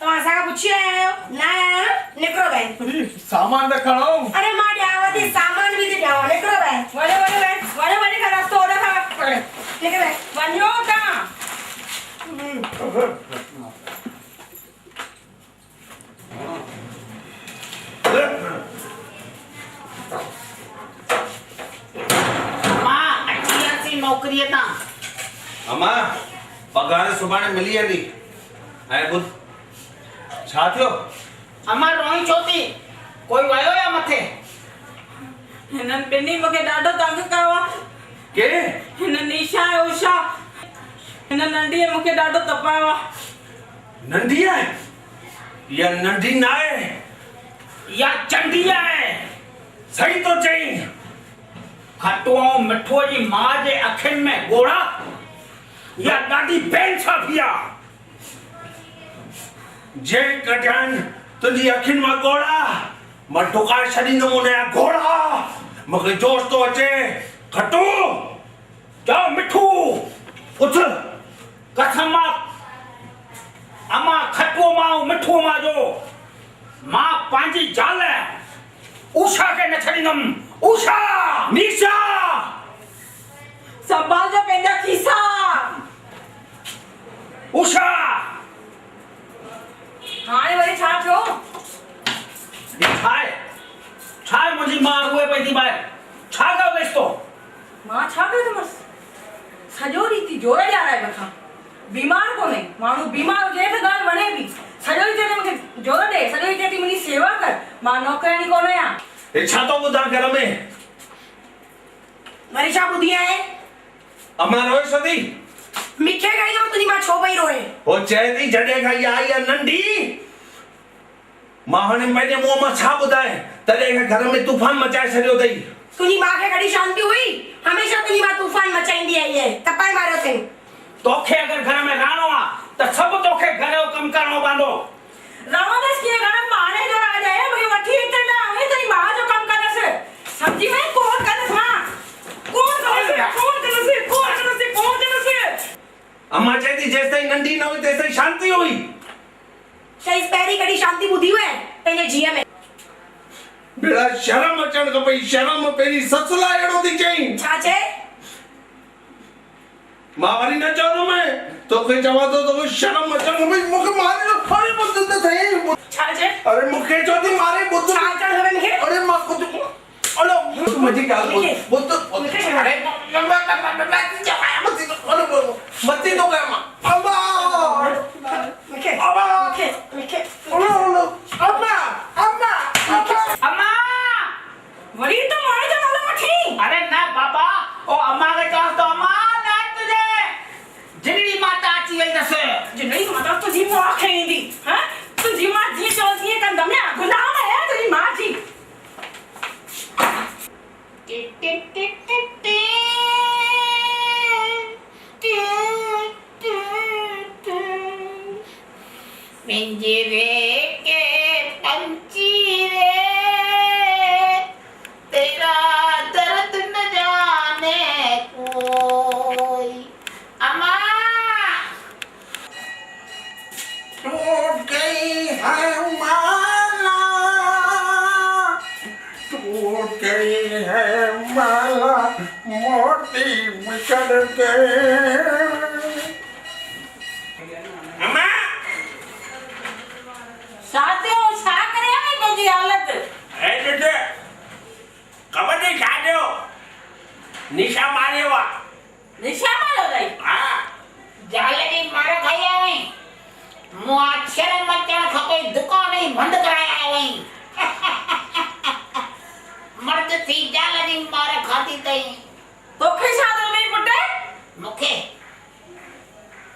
तव्हां असांखां पुछी आया आहियो? न आया आहियो न? निकिरो ॿाहिरि। सामान त खणो। अरे मां ॾियांव थी, सामान बि थी ॾियांव, निकिरो ॿाहिरि। वञो का रस्तो ओॾे खां निकिरो ॿाहिरि। वञो तव्हां। मां अची अची नौकरीअ तां। अम्मा पगार सुभाणे मिली वेंदी। ऐं ॿुध छा थियो? अम्मा रोई छो थी? कोई वयो या मथे? हिननि ॿिन्ही मूंखे ॾाढो तंग कयो आहे। के? हिन निशा ऐं उषा, हिन नंढीअ मूंखे ॾाढो तपायो आहे। नंढी आहे? इहा नंढी न आहे, या चंडी आहे। सही तो चई। खटो ऐं मिठो जी मां जे अखियुनि में गोड़ा, या ॾाढी बेइंसाफ़ी आहे। जे कढनि तुंहिंजी अखियुनि मां गोड़ा, मां डुकाए छॾींदुमि उनजा घोड़ा। मूंखे जोश थो अचे। खटो जाओ मिठू उठ। कसम अम्मा खटो मां मिठो मां जो मां पंहिंजी ज़ाल उषा खे न छॾींदुमि। उषा, निशा, संभाल जो पंहिंजा खीसा। उषा। हाणे वरी छा थियो? छा आहे मुंहिंजी मां उहे पई थी ॿाहिरि? छा कयो अथसि तो? मां छा कयोमसि? सॼो ॾींहुं थी जोर ॾियाराए वठां। बीमार कोन्हे, माण्हू बीमार हुजे त ॻाल्हि वणे बि। सॼो ॾींहुं चए मूंखे जोर ॾे, सॼो ॾींहुं चए थी मुंहिंजी सेवा कर। मां नौकराणी कोन आहियां। हे छा थो ॿुधां घर में? वरी छा ॿुधी आहे? अमा रोए सदी मूंखे कही तो तुंहिंजी मां छो पई रोए? हो चए थी जॾहिं खां इहा आई आहे नंढी मां हाणे पंहिंजे मुंहं मां छा ॿुधाए तॾहिं खां घर में तूफ़ान मचाए छॾियो अथई। तुंहिंजी मां खे कॾहिं शांती हुई? हमेशह तुंहिंजी मां तूफ़ान मचाईंदी आई आहे। तपाए मारियो अथई। तोखे अगर घर में रहणो आहे त सभु तोखे घर जो कमु करणो पवंदो। रवंदसि कीअं घर में माणे जो राज आहे मूंखे वठी अचनि ऐं तुंहिंजी माउ जो कमु कंदसि। सम्झी वई? कोन कंदसि मां। अम्मा चए थी जेसि ताईं नंढी न हुई तेसि ताईं शांती हुई। चईसि पहिरीं कॾहिं शांती ॿुधी हुई पंहिंजे जीअ में? बेड़ा शर्म अचण खपई। शर्म पहिरीं ससु लाइ अहिड़ो थी चई। छा चए? मां वरी न चवंदुमि तोखे चवां थो तोखे शर्म अचण खपई। मूंखे मारे अरे ॿुध त सही। छा चए? अरे मूंखे चओ थी मारे ॿुध। छा अचण खपे मूंखे? अरे मां कुझु अलो मुंहिंजी ॻाल्हि ॿुध अरे मती तो कया मां अम्मा मूंखे अम्मा मूंखे अम्मा अम्मा अम्मा वरी तो माणे जो नालो वठी। अरे ना बाबा ओ अम्मा के चवां तो अम्मा ना तुझे जिनड़ी माता अची वई अथसि। जिनड़ी माता तुंहिंजी माउ खे ईंदी हां? तुंहिंजी मां जीअं चओ तीअं कंदमि न। गुलाम आहे तुंहिंजी माउ जी। पिंजरे के पंछी रे तेरा दर्द न जाने कोई। अम्मा टूट गई है माला टूट गई है माला मोती बिछड़ गए। अम्मा साथियो छा करे आई तुंहिंजी हालत? ए बेटे कबड्डी खेॾियो निशा मारियो आहे। निशा मारियो अथई? हा जाल जी मार खाई आई मूं अक्षर मचण खपे दुकान ही बंदि कराए आयो आई। मर्द थी जाल जी मार खाधी अथई। तोखे छा थो अथई पुटु? मूंखे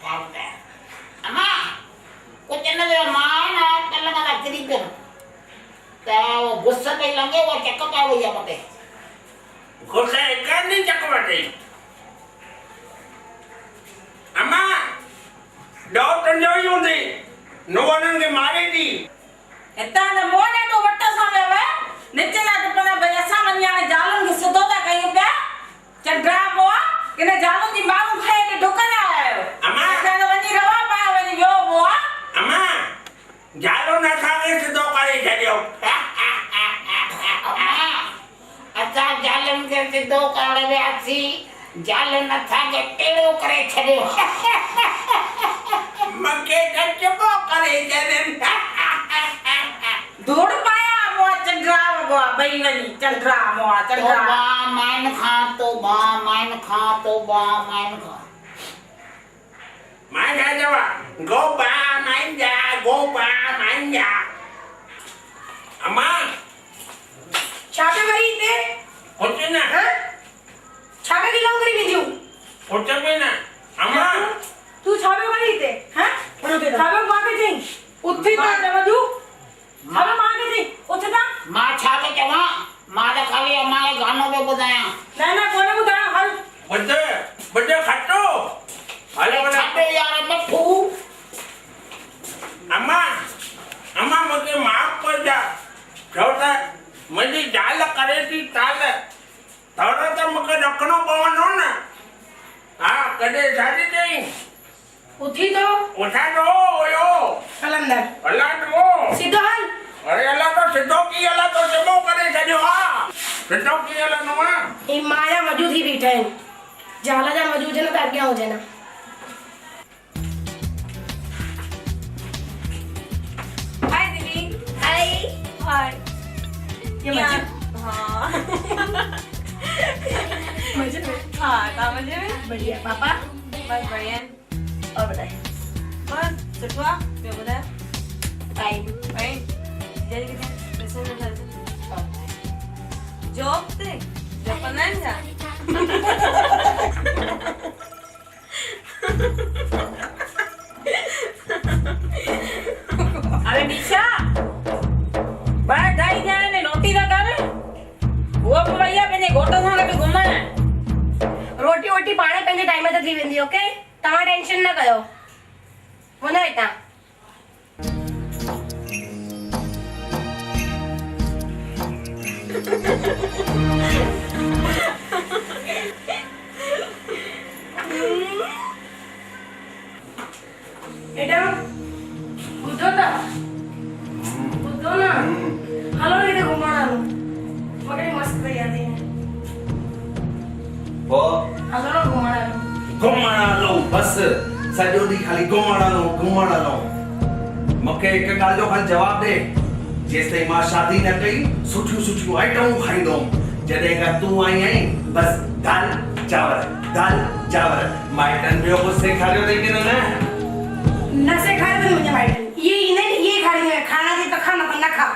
छा ॿुधायां? अम्मा कुझु न थियो। मां न कल्ह खां किरी पियो त गुस्सा पई लंघे उहा चक पिया वई आहे मूंखे। गुस्से करनी चक वठी। अम्मा डॉक्टर जो ही हूंदी नुंहंनि खे मारे थी। हितां त मोने तो वट सां वियो आहे। निचला टुकड़ा भई असां वञी हाणे जालुनि खे सिधो था कयूं पिया। चंडरा पोइ किन जालुनि जी माण्हू खाए के ढुकंदा आहियो। अम्मा वञी रवा पाए वञी वियो पोइ। अम्मा जालो न खावे सिधो करे छॾियो। असां जालनि खे सिधो करण वियासीं जालनि असांखे टेढ़ो करे छॾियो। मूंखे त चुपो करे छॾनि। धूड़ पाया मोआ चंडरा मोआ ॿई वञी चंडरा मोआ चंडरा। तोबा माइन खां तोबा माइन खां तोबा माइन खां। मां छा चवां गोबा मांजा गोबा मांजा। अम्मा छा पे करी हिते? कुझु न छा पे गिलाऊं करी वेंदियूं? कुझु बि न। अम्मा तू छा पे करी हिते? हैं? छा पे मां खे चई? उथी त चवंदियूं। छा पे मां खे चई? उथ त। मां छा थो चवां? मां त खाली अम्मा खे गानो पियो ॿुधायां। न कोन ॿुधायां हल। बुध खटो हलो छापे यार मठू। अम्मा अम्मा मूंखे माफ़ कजो छो त मुंहिंजी ज़ाल करे थी ताल थोरो त मूंखे रखिणो पवंदो न। हा कॾहिं छाती चई उथी तो उठा दो हुयो हल अंदर हला दो सीधो हल। अरे हला तो सिद्धो की हला तो जमो करे छॾियो। हा सिद्धो की हलंदो आहे। ई माया मजू थी बीठा आहिनि। ज़ाल जा मजू हुजनि त अॻियां हुजनि। हाय दीदी। हाय हाय। ये मजे? हाँ। मजे में? हाँ तव्हां मजे में? बढ़िया। पापा? बस बढ़िया। और बताए? बस सुठो आहे। ॿियो ॿुधायो? फाइन। फाइन। जल्दी किथे? पैसे न जॉब ते? जॉब कंदा आहिनि छा? अरे निशा बाहर ढाई जाए ने नोटी ना कर वो भैया पंहिंजे घोट सां गॾु घुमण रोटी वोटी पाणे पंहिंजे टाइम ते थी वेंदी ओके तव्हां टेंशन न कयो वञो हितां एडा ॿुधो था ॿुधो न हलो हेॾे घुमण हलो मूंखे मस्त यादि वो हलो न घुमण हलो घुमण हलो बस सॼो ॾींहुं खाली घुमण हलो मूंखे हिकु ॻाल्हि जो खाली जवाबु ॾे जेसिताईं मां शादी न कई सुठियूं सुठियूं आइटमूं खाईंदुमि जॾहिं खां तूं आई आहीं बस दाल चांवर माइटनि ॿियो कुझु सेखारियो अथई की न न सेखारियो अथई मुंहिंजे माइटनि इहे खाईंदा खाइण जी त खा न त न खा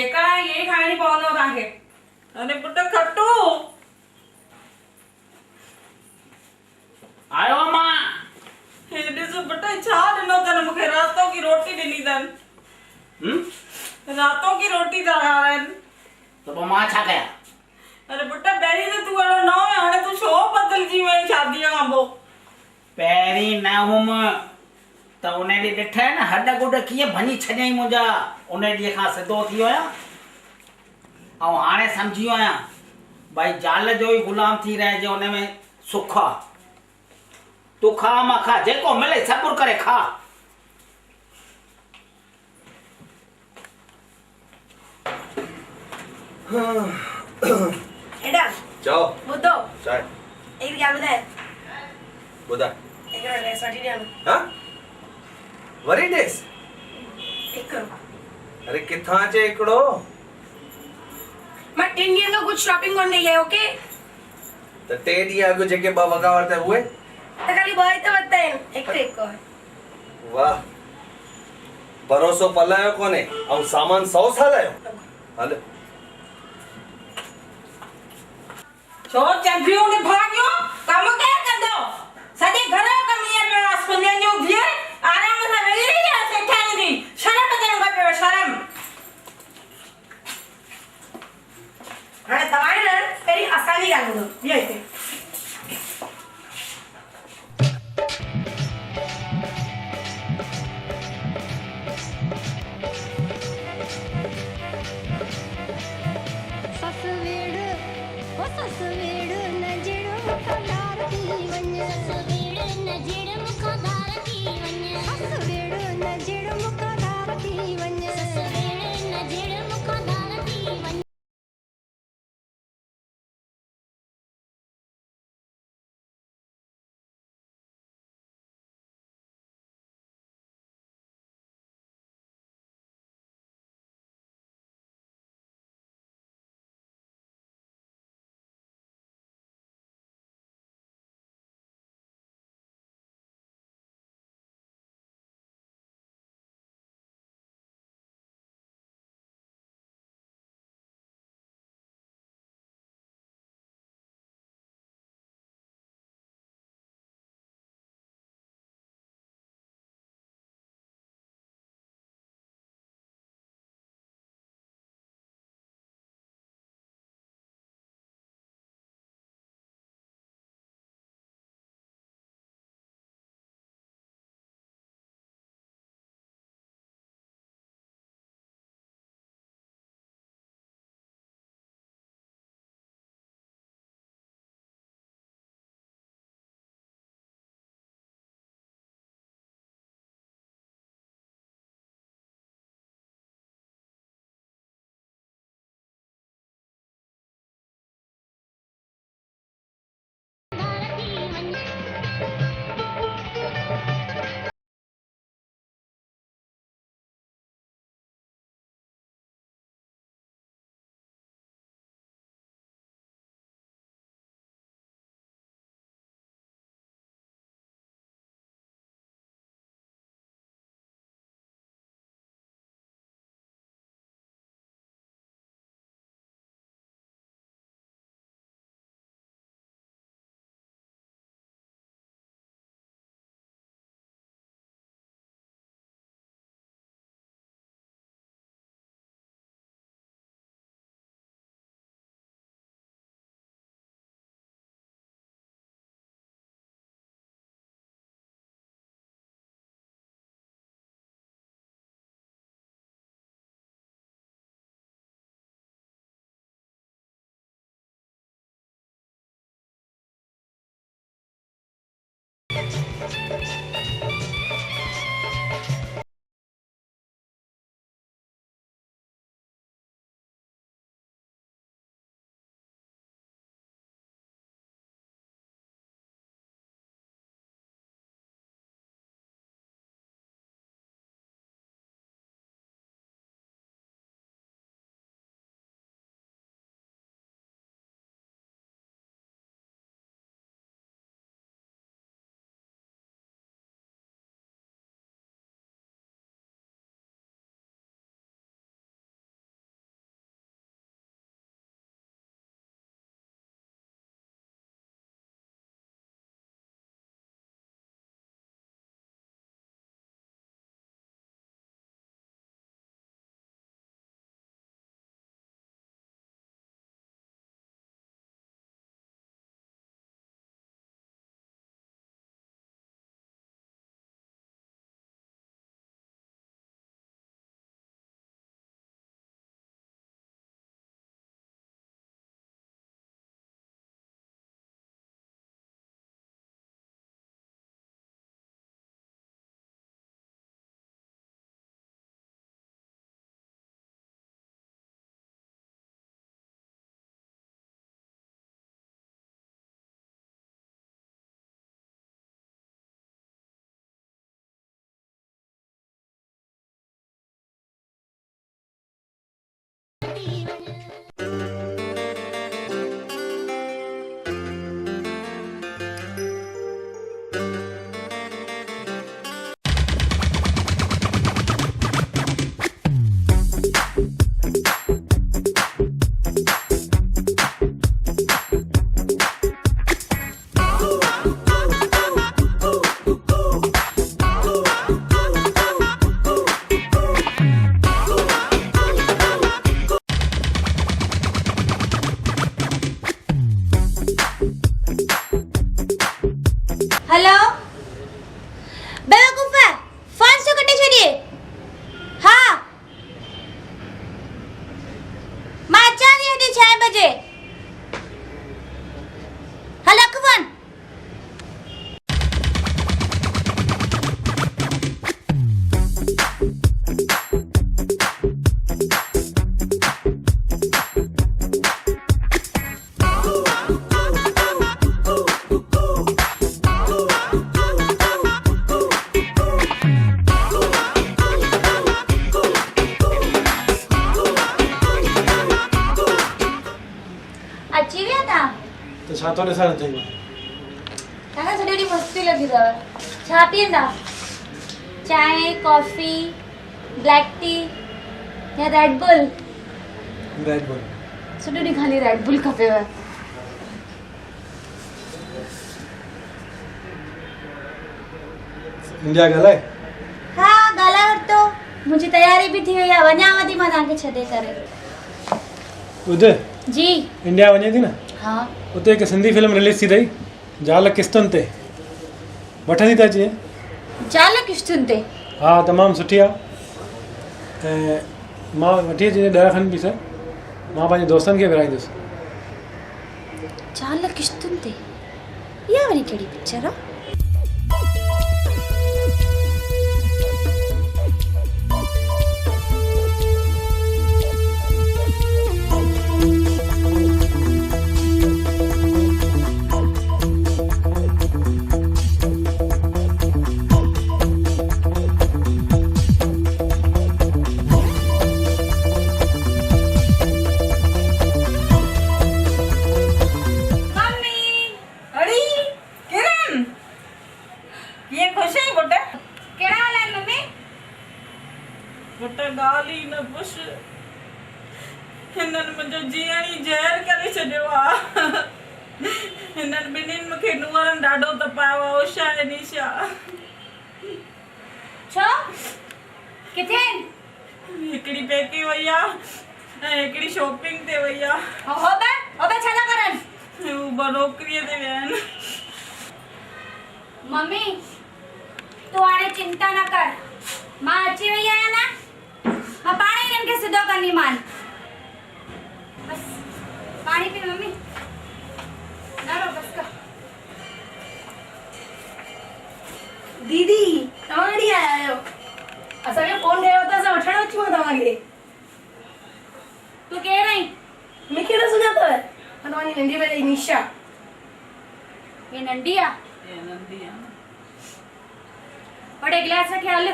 जेका आहे इहे ई खाइणी पवंदव तव्हांखे। अरे पुट खटू आयो मां। हे ॾिस पुट छा ॾिनो अथनि मूंखे, रातों की रोटी ॾिनी अथनि। रातों की रोटी था खाराइनि। त पोइ मां छा कयां? अरे पुट पहिरीं त तूं अहिड़ो न हुयो, हाणे तूं छो बदिलजी वई शादीअ खां पोइ? पहिरीं न हुउमि त उन ॾींहुं ॾिठा न हॾ गुॾ कीअं भञी छॾियईं मुंहिंजा। उन ॾींहुं खां सिधो थी वियो आहियां ऐं हाणे सम्झी वियो आहियां भई ज़ाल जो ई ग़ुलाम थी रहिजे, उन में सुख आहे। तूं खा मां खा, जेको मिले सब्र करे खा। हेॾा चओ ॿुधो चाहे हिकिड़ी ॻाल्हि ॿुधाए, ॿुधाए। हिकिड़ो ड्रेस वठी ॾियणो। हाँ वरी ॾेस। हिकिड़ो अरे किथां अचे हिकिड़ो? मां 3 ॾींहंनि खां कुझु शॉपिंग कोन कई आहे। ओके त 3 ॾींहं अॻु जेके 2 वॻा वरिता उहे त खाली 2 ई त वरिता आहिनि, हिकु आहे। वाह, भरोसो पलायो कोन्हे ऐं सामान 100 साल आयो। हल छो चंबियूं ने भागियो कम केर कंदो? सॼे घर जो कम ईअं पियो आहे, सुम्हण जो घीअ आराम सां वेही रही आहे सेठानी जी। शर्म अचणु खपेव, शर्म। हाणे तव्हां न पहिरीं असांजी ॻाल्हि ॿुधो, बीहो हिते। जे हल अखवन अची विया था तो छा तो ॾिसणु चाहियो तव्हां सॼो ॾींहुं मस्ती लॻी अथव छा पीअंदा चांहि कॉफ़ी ब्लैक टी या रेड बुल रेड बुल सॼो ॾींहुं ख़ाली रेड बुल खपेव इंडिया ॻाल्हाए हा ॻाल्हाए वरितो मुंहिंजी तयारी बि थी वई आहे वञांव थी मां तव्हांखे छॾे करे ॿुध जी इंडिया वञे थी न हा उते हिकु सिंधी फिल्म रिलीज़ थी अथई ज़ाल किश्तुनि ते वठंदी त अचे ज़ाल किश्तुनि ते हा तमामु सुठी आहे ऐं मां वठी अची 10 खनि पीस मां पंहिंजे दोस्तनि खे विराईंदुसि ज़ाल किश्तुनि ते इहा वरी कहिड़ी पिक्चर आहे गाली न पुछ हिननि मुंहिंजो जीअण ई ज़हर करे छॾियो आहे हिननि ॿिन्हिनि मूंखे नुंहरनि ॾाढो तपायो आहे उषा ऐं निशा छो किथे हिकिड़ी पेके वई आहे ऐं हिकिड़ी शॉपिंग ते वई आहे हो छा था करनि हू नौकरीअ ते विया आहिनि मम्मी तूं हाणे चिंता न कर मां अची वई आहियां न मां पाण ई हिननि खे सिधो कंदीमान बस पाणी पी मम्मी न रो बस कर दीदी तव्हां कॾहिं आया आहियो असांखे फोन कयो त असां वठण अचूं तव्हांखे तूं केरु आहीं मूंखे न सुञातव मां तव्हांजी नंढी भेण निशा ये नंढी आहे वॾे गिलास रखे हल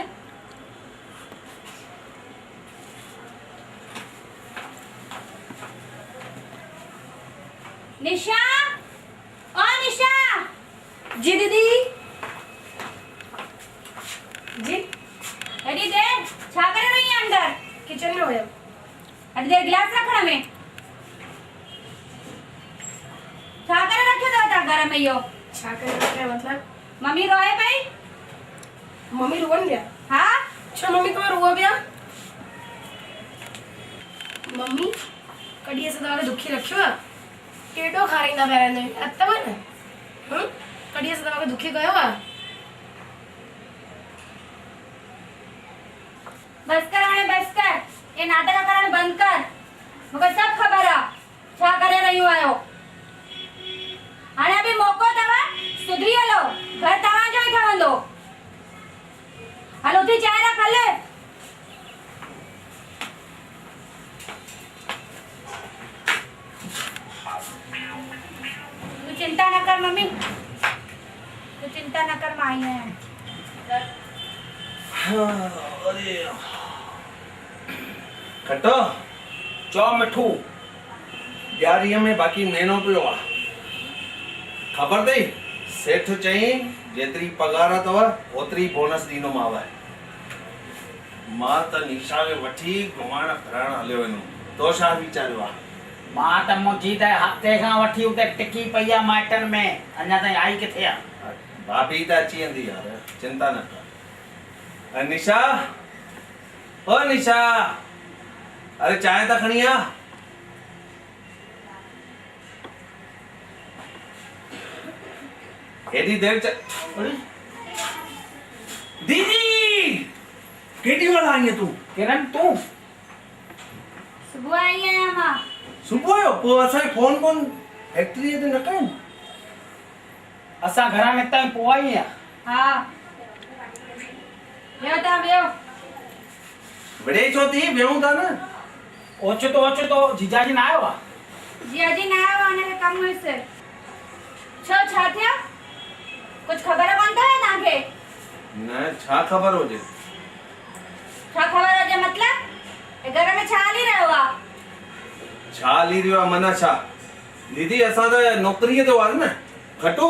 निशा ओ निशा जी दीदी जी एडी देर छा करे रही है अंदर किचन में हुयो एडी देर गिलास रखण में छा करे रखियो अथव तव्हां घर में इहो छा करे रखियो मतलब मम्मी रोए पई मम्मी रुअन पिया हा छो मम्मी तुम्हें रुआ पिया मम्मी कॾहिं असां तव्हांखे दुखी रखियो आहे केॾो खाराईंदा पिया आहिनि अथव न कॾहिं असां तव्हांखे दुखी कयो आहे बस कर हाणे बस कर ये नाटक करण बंद कर मूंखे सभु ख़बर आहे छा करे रहियूं आहियो हाणे बि मौक़ो अथव सुधरी हलो घर तव्हांजो ई ठहंदो हलो उथी चांहि रख हल तू चिंता न कर मम्मी तू चिंता न कर मां आई आहियां खटो चौ मिठू ॾियारीअ में बाक़ी महीनो पियो आहे ख़बर अथई सेठ चईं जेतिरी पगार अथव ओतिरी बोनस ॾींदोमांव मां त निशा खे वठी घुमण फिरण हलियो वेंदुमि तो छा वीचारियो आहे मां त मुंहिंजी त हफ़्ते खां वठी उते टिकी पई आहे माइटनि में अञा ताईं आई किथे आहे भाभी त अची वेंदी यार चिंता न कर निशा ओ निशा अरे चांहि त खणी आ एडी देर दीदी केडी वाला आई है तू किरण तू सुबह आई आहियां मां सुबुह जो पोइ असांखे फोन कोन फैक्ट्रीअ ते न कनि असां घरां निकिता आहियूं पोइ आई आहियां। हा वियो तव्हां वियो। बड़े छो थी वेहूं था न। ओचितो जीजाजी न आयो आहे। जीजाजी न आयो आहे, हुनखे कमु हुयुसि। छा थियो? कुछ ख़बर कोन अथव तव्हांखे? न छा ख़बर हुजे? छा ख़बर हुजे मतलब? घर में छा हली रहियो आहे? छा हली रहियो आहे माना छा? दीदी असां त नौकरीअ ते हुआसीं न खटो।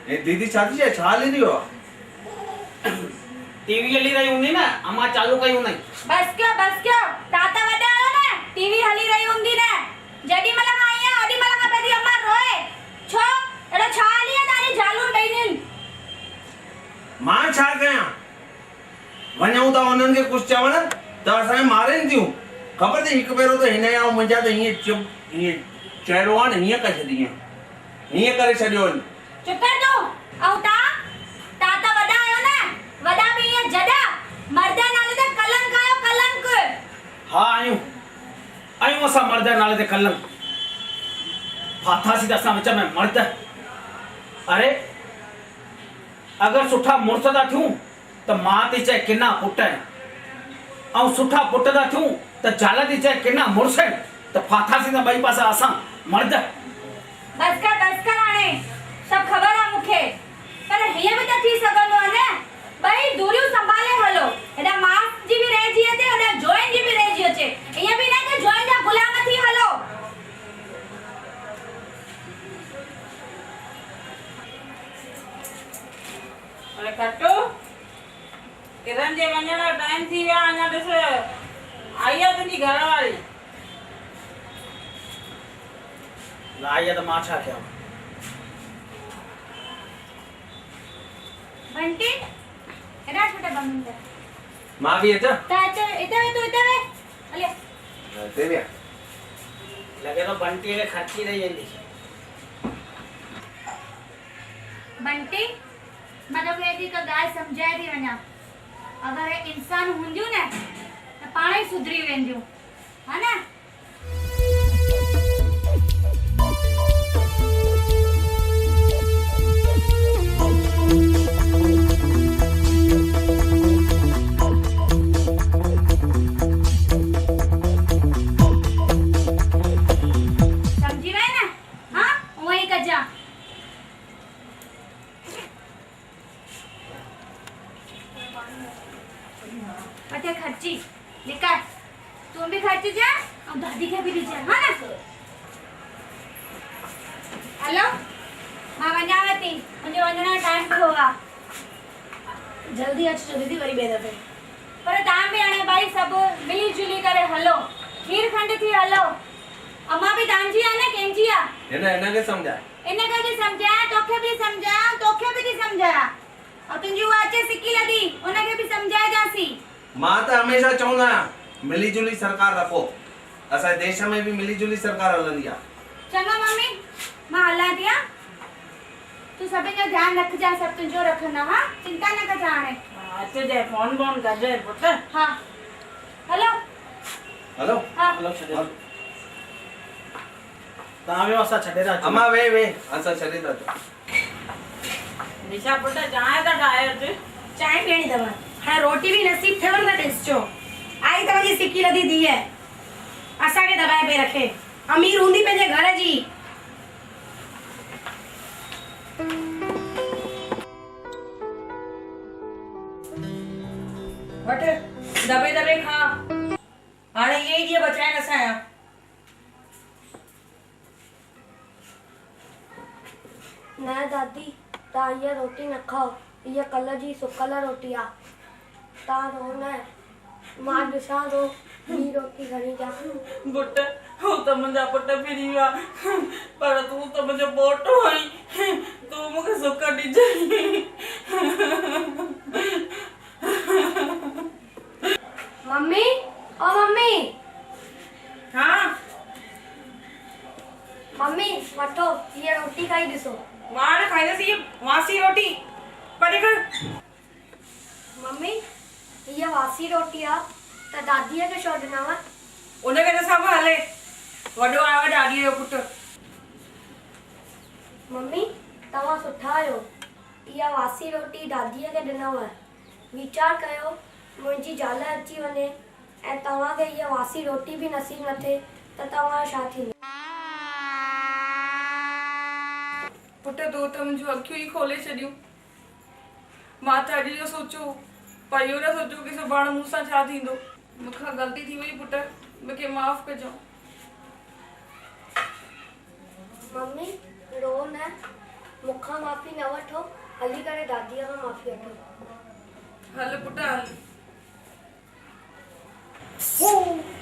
ए दीदी छा थी चए छा हली रहियो आहे? टीवी हली रही हूंदी न, अम्मा चालू कई हूंदी। बस कयो ताता वॾा आयो न, टीवी हली रही हूंदी न। जॾहिं महिल मां आई आहियां ओॾी महिल खां पहिरीं अम्मा रोए। छो अहिड़ो छा हली आहे तव्हांजी ज़ालुनि ॿिनिनि? मां छा कयां? वञूं था उन्हनि खे कुझु चवण त असांखे मारनि थियूं। ख़बर अथई हिकु भेरो त हिन जा मुंहिंजा त हीअं चुप हीअं चहिरो आहे न, हीअं करे छॾी हीअं करे छॾियो आहिनि। चुप कर तूं। ऐं ताता वॾा आयो न, वॾा बि ईअं जॾा मर्द नाले ते कलंक आयो, कलंक। हा आयूं असां मर्द नाले ते कलंक। फाथासीं त असां विच में मर्द। अरे अगरि सुठा मुड़ुस था थियूं त मां थी चए किना पुट आहिनि, ऐं सुठा पुट था थियूं त ज़ाल थी चए किना मुड़ुस आहिनि, त फाथासीं त ॿई पासा असां मर्द। बस कर हाणे, सब ख़बर आहे मूंखे। पर हीअं बि त थी सघंदो आहे न, ॿई दूरियूं संभाले हलो। हेॾा मास जी बि रहिजी अचे, हेॾा जॉइन जी बि रहिजी अचे। ईअं बि न कि जॉइन जा गुलाम थी हलो। अरे कटो किरण जे वञण जो टाइम थी वियो आहे। अञा ॾिस आई आहे तुंहिंजी घरवारी। आई आहे त मां छा कयां? बंटी हेॾा छोटा बम कर। मां बि अचां? त इते वे हलिया। हिते विया लॻे थो बंटीअ खे ख़र्ची रही वेंदी। बंटी मां तोखे हेॾी हिकु ॻाल्हि सम्झाए थी वञा। अगरि हे इंसान हूंदियूं न त पाण ई सुधरी वेंदियूं, हा न? समझी वए न? हाँ वही कजा। अटे खर्ची निकाल, तू भी खर्ची जा और दादी के भी दीजिए, हाँ ना? हेलो मां वञावती, मुंहिंजो वञण जो टाइम थियो आहे। जल्दी अचिजो दीदी, वरी ॿिए दफ़े। पर तव्हां बि हाणे भाई सभु मिली जुली करे हलो, खीर खंड थी हलो। अम्मा भी तव्हांजी आहे न, कंहिंजी आहे? हिनखे सम्झाए। इनखे बि सम्झाया, तोखे बि सम्झाया, तोखे बि थी सम्झाया। और तुंहिंजी उहा अचे सिकी लधी, उनखे बि सम्झाइजासीं। मां त हमेशह चवंदो आहियां मिली जुली सरकार रखो। असांजे देश में भी मिली जुली सरकार हलंदी आहे। चङो मम्मी, मां हलां थी। तू सभिनि जो ध्यानु रखजांइ, सभु तुंहिंजो रखंदा, हा? चिंता न कजां हाणे। अचजे, फोन बोन कजे पुट। हा हलो हलो हा। हलो छॾे तव्हां वियो, असां छॾे था अचूं। अम्मा वे असां छॾे था अचूं। निशा पुट चांहि त ठाहे अच। चांहि पीअणी अथव हाणे, रोटी बि नसीब थियव न। ॾिसजो आई तव्हांजी सिकी लधी धीअ, असांखे दबाए पई रखे। अमीर हूंदी पंहिंजे घर जी। वठ दबे दबे खा। हाणे इहे ई ॾींहं बचाइनि असांजा। न दादी, तव्हां हीअ रोटी न खाओ। हीअ कल्ह जी सुकल रोटी आहे। तव्हां रो न, मां ॾिसां थो ॿी रोटी खणी जा। पुट हू त मुंहिंजा पुट फिरी विया, पर तूं त मुंहिंजो पोटो आहीं। तूं मूंखे सुख ॾिजांइ। मम्मी, ओ मम्मी। हाँ मम्मी वठो, हीअ रोटी खाई ॾिसो। मां न खाईंदसि इहा वासी रोटी। परे कर। मम्मी हीअ वासी रोटी आहे त दादीअ खे छो ॾिनव? उनखे त सभु हले। वॾो आयो लियो पुट। मम्मी तव्हां सुठा आहियो। इहा वासी रोटी दादीअ खे ॾिनव। वीचार कयो मुंहिंजी ज़ाल अची वञे ऐं तव्हांखे इहा वासी रोटी बि नसीब न थिए त तव्हां छा थींदो? पुट तो त मुंहिंजूं अखियूं ई खोले छॾियूं। मां त अॼु जो सोचो पर इहो न सोचो की सुभाणे मूं सां छा थींदो। मूंखां ग़लती थी वई पुट, मूंखे माफ़ कजो। मम्मी रो न, मूंखां माफ़ी न वठो, हली करे दादीअ खां माफ़ी वठो। हल पुट हल।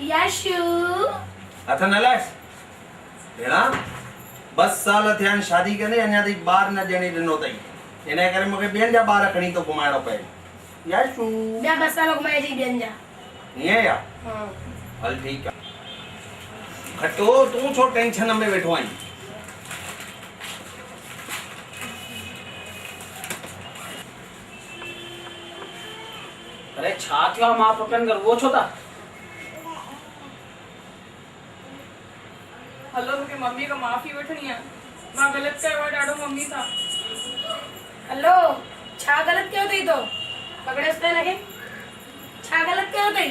यशु हथ न लाइस भेणा, बस साल थिया आहिनि शादी करे, अञा ताईं ॿार न ॼणी ॾिनो अथई। इन करे मूंखे ॿियनि जा ॿार खणी थो घुमाइणो पए। यशु ॿिया 2 साल घुमाइजी ॿियनि जा। ईअं या? हल ठीकु आहे। खटो तूं छो टेंशन में वेठो आहीं? अरे छा थियो आहे मां पुटनि खे रुगो छो था? हलो मूंखे मम्मी खां माफ़ी वठणी आहे। मां ग़लति कयो आहे ॾाढो मम्मी सां। हलो छा ग़लति कयो अथई? तो पकड़ेसि त हिनखे। छा ग़लति कयो अथई?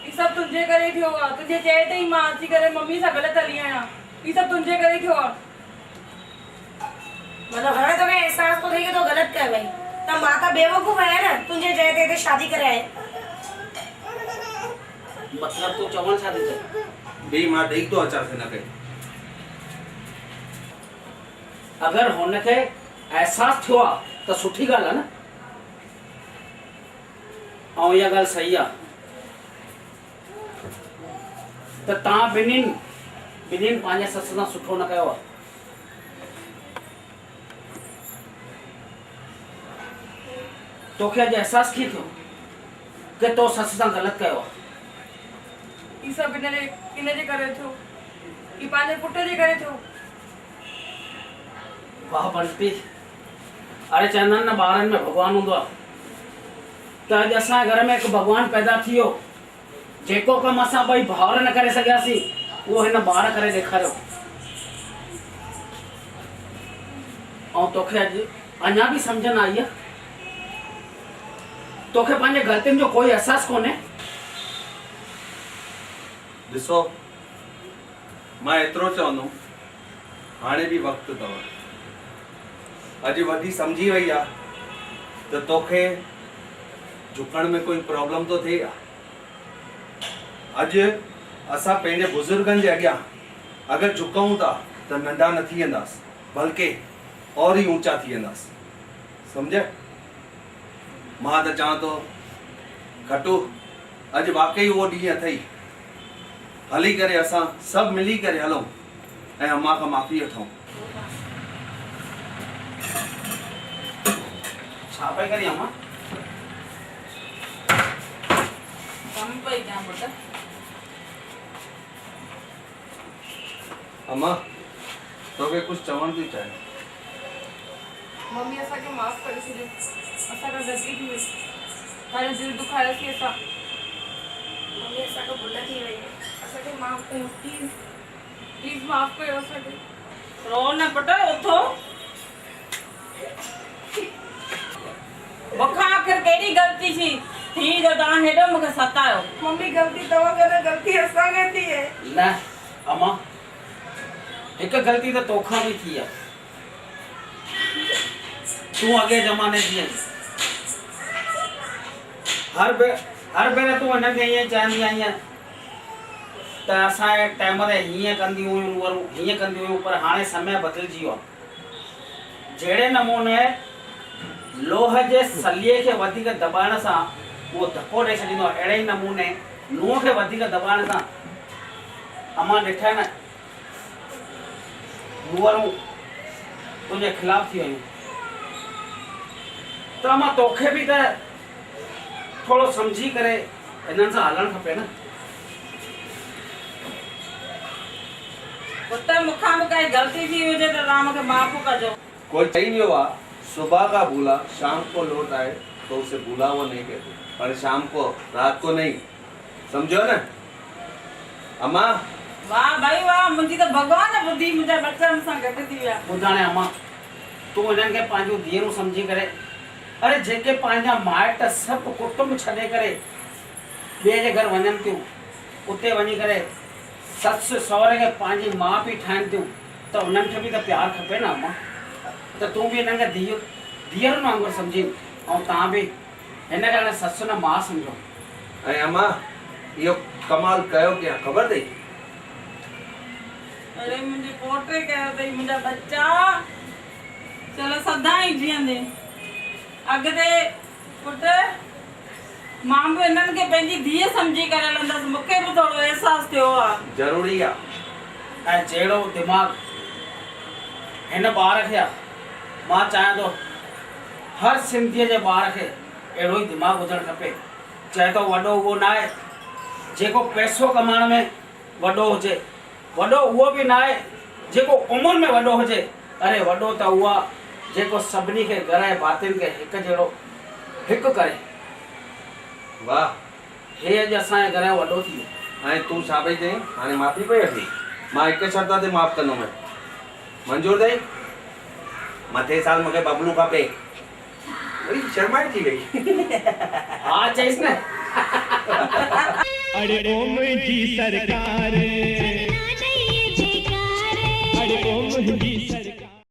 ही सभु तुंहिंजे करे ही थियो आहे। तुंहिंजे चए ते ई मां अची करे मम्मी सां ग़लति हली आहियां। ही सभु तुंहिंजे करे ही थियो आहे। मतलब हाणे तोखे अहसास तो थिए कि तो ग़लति कयो भई। त मां त बेवकूफ़ आहियां न, तुंहिंजे चए ते शादी कराए। मतलब तू चवण छा थी चए? ॿई मां ॾेई थो अचां हिनखे। अगर हुनखे एहसास थियो आहे त सुठी ॻाल्हि आहे न। ऐं इहा ॻाल्हि सही आहे त तव्हां ॿिन्हिनि पंहिंजे ससु सां सुठो न कयो आहे। तोखे अॼु एहसास कीअं थियो कि तो ससु सां ग़लति कयो आहे? ही सभु इनजे करे थियो। ही पंहिंजे पुट जे करे थियो। वाह बंटी, अरे चवंदा आहिनि न ॿारनि में भॻवान हूंदो आहे। त अॼु असांजे घर में हिकु भॻवान पैदा थी वियो। जेको कमु असां ॿई भाउर न करे सघियासीं उहो हिन ॿार करे ॾेखारियो। ऐं तोखे अॼु अञा बि सम्झ न आई आहे? तोखे पंहिंजे ग़लतियुनि जो कोई एहसास कोन्हे? ॾिसो मां एतिरो चवंदुमि, हाणे बि वक़्तु अथव। अॼु वॾी सम्झी वई आहे त तोखे झुकण में कोई प्रॉब्लम तो थिए या? अॼु असां पंहिंजे बुज़ुर्गनि जे अॻियां अगरि झुकऊं था त नंढा न थी वेंदासीं, बल्कि और ई ऊंचा थी वेंदासीं। सम्झ? मां त चवां थो घटो अॼु वाकई उहो ॾींहुं अथई। हली करे असां सभु मिली करे हलूं ऐं अम्मा खां माफ़ी वठूं। छा पई करी अम्मा? कम पई कयां पुट। अम्मा तोखे कुझु चवण थी चाहे? मम्मी असांखे माफ़ करे छॾियो। असांखां ग़लती थी वई। तव्हांजो दिलि दुखायोसीं असां। मम्मी असांखे भुल थी वई। असांखे माफ़ कयो प्लीज़। प्लीज़ माफ़ कयो असांखे। रो न पुट, उथो। मूंखां आख़िर कहिड़ी ग़लती थी जो तव्हां हेॾो मूंखे सतायो? मम्मी ग़लती तव्हां करे, ग़लती असांखे थी आहे। न अम्मा, हिकु ग़लती त तोखां बि थी आहे। तूं अॻे ज़माने जी आहीं। हर भेरे तूं हिनखे ईअं चवंदी आहीं त असांजे टाइम ते हीअं कंदियूं हुयूं, नूंहरूं हीअं कंदियूं हुयूं, पर हाणे समय बदिलजी वियो आहे। जहिड़े नमूने लोह जे सलीए खे वधीक दॿाइण सां उहो धको ॾेई छॾींदो आहे, अहिड़े ई नमूने नुंहं खे वधीक दॿाइण सां अमां ॾिठा न नूंहरूं तुंहिंजे ख़िलाफ़ थी वयूं। त अमां तोखे बि त थोरो सम्झी करे हिननि सां हलणु खपे न। पुट मूंखां बि काई ग़लती थी हुजे त तव्हां मूंखे माफ़ कजो। कोई चई वियो आहे सुबह का भूला शाम को लौट आए तो उसे भूला वो नहीं कहते, पर शाम को रात को नहीं। समझो ना अम्मा? वाह भाई वाह, मुंहिंजी त त भॻवान ॿुधी मुंहिंजा बचन सां गॾु थी विया। ॿुधाणे अम्मा तूं हिननि खे पंहिंजूं धीअरूं सम्झी करे अरे जेके पंहिंजा माइट सभु कुटुंब छॾे करे ॿिए जे घर वञनि थियूं उते वञी करे ससु सहुरे खे पंहिंजी माउ पीउ ठाहिनि थियूं त उन्हनि खे बि त प्यारु खपे न अम्मा। त तूं बि हिननि खे धीअरुनि वांगुरु सम्झी ऐं तव्हां बि हिन खे हाणे ससु न माउ सम्झो। ऐं अम्मा इहो कमाल कयो कीअं ख़बर अथई? अरे मुंहिंजे पोटे कयो अथई मुंहिंजा बच्चा चलो सदाईं जीअंदे। अॻिते पुटु मां बि हिननि खे पंहिंजी धीअ सम्झी करे हलंदसि। मूंखे बि थोरो अहसासु थियो आहे। ज़रूरी आहे। ऐं जहिड़ो दिमाग़ हिन ॿार खे आहे मां चाहियां थो हर सिंधीअ जे ॿार खे अहिड़ो ई दिमाग़ हुजणु खपे। चाहे तो वॾो उहो न आहे जेको पैसो कमाइण में वॾो हुजे, वॾो उहो बि न आहे जेको उमिरि में वॾो हुजे। अरे वॾो त उहो आहे जेको सभिनी खे घर ऐं भातियुनि खे हिकु जहिड़ो हिकु करे। वाह, हे अॼु असांजे घर जो वॾो थी वियो। ऐं तूं छा पई चईं? हाणे माफ़ी पई वठी? मां हिकु शर्त ते माफ़ कंदुमि। मंज़ूर अथई? मथे साल मूंखे बबलू खपे। वरी शर्माए थी वई। हा चईस न। अरे ओ मुंहिंजी सरकार, अरे ओ मुंहिंजी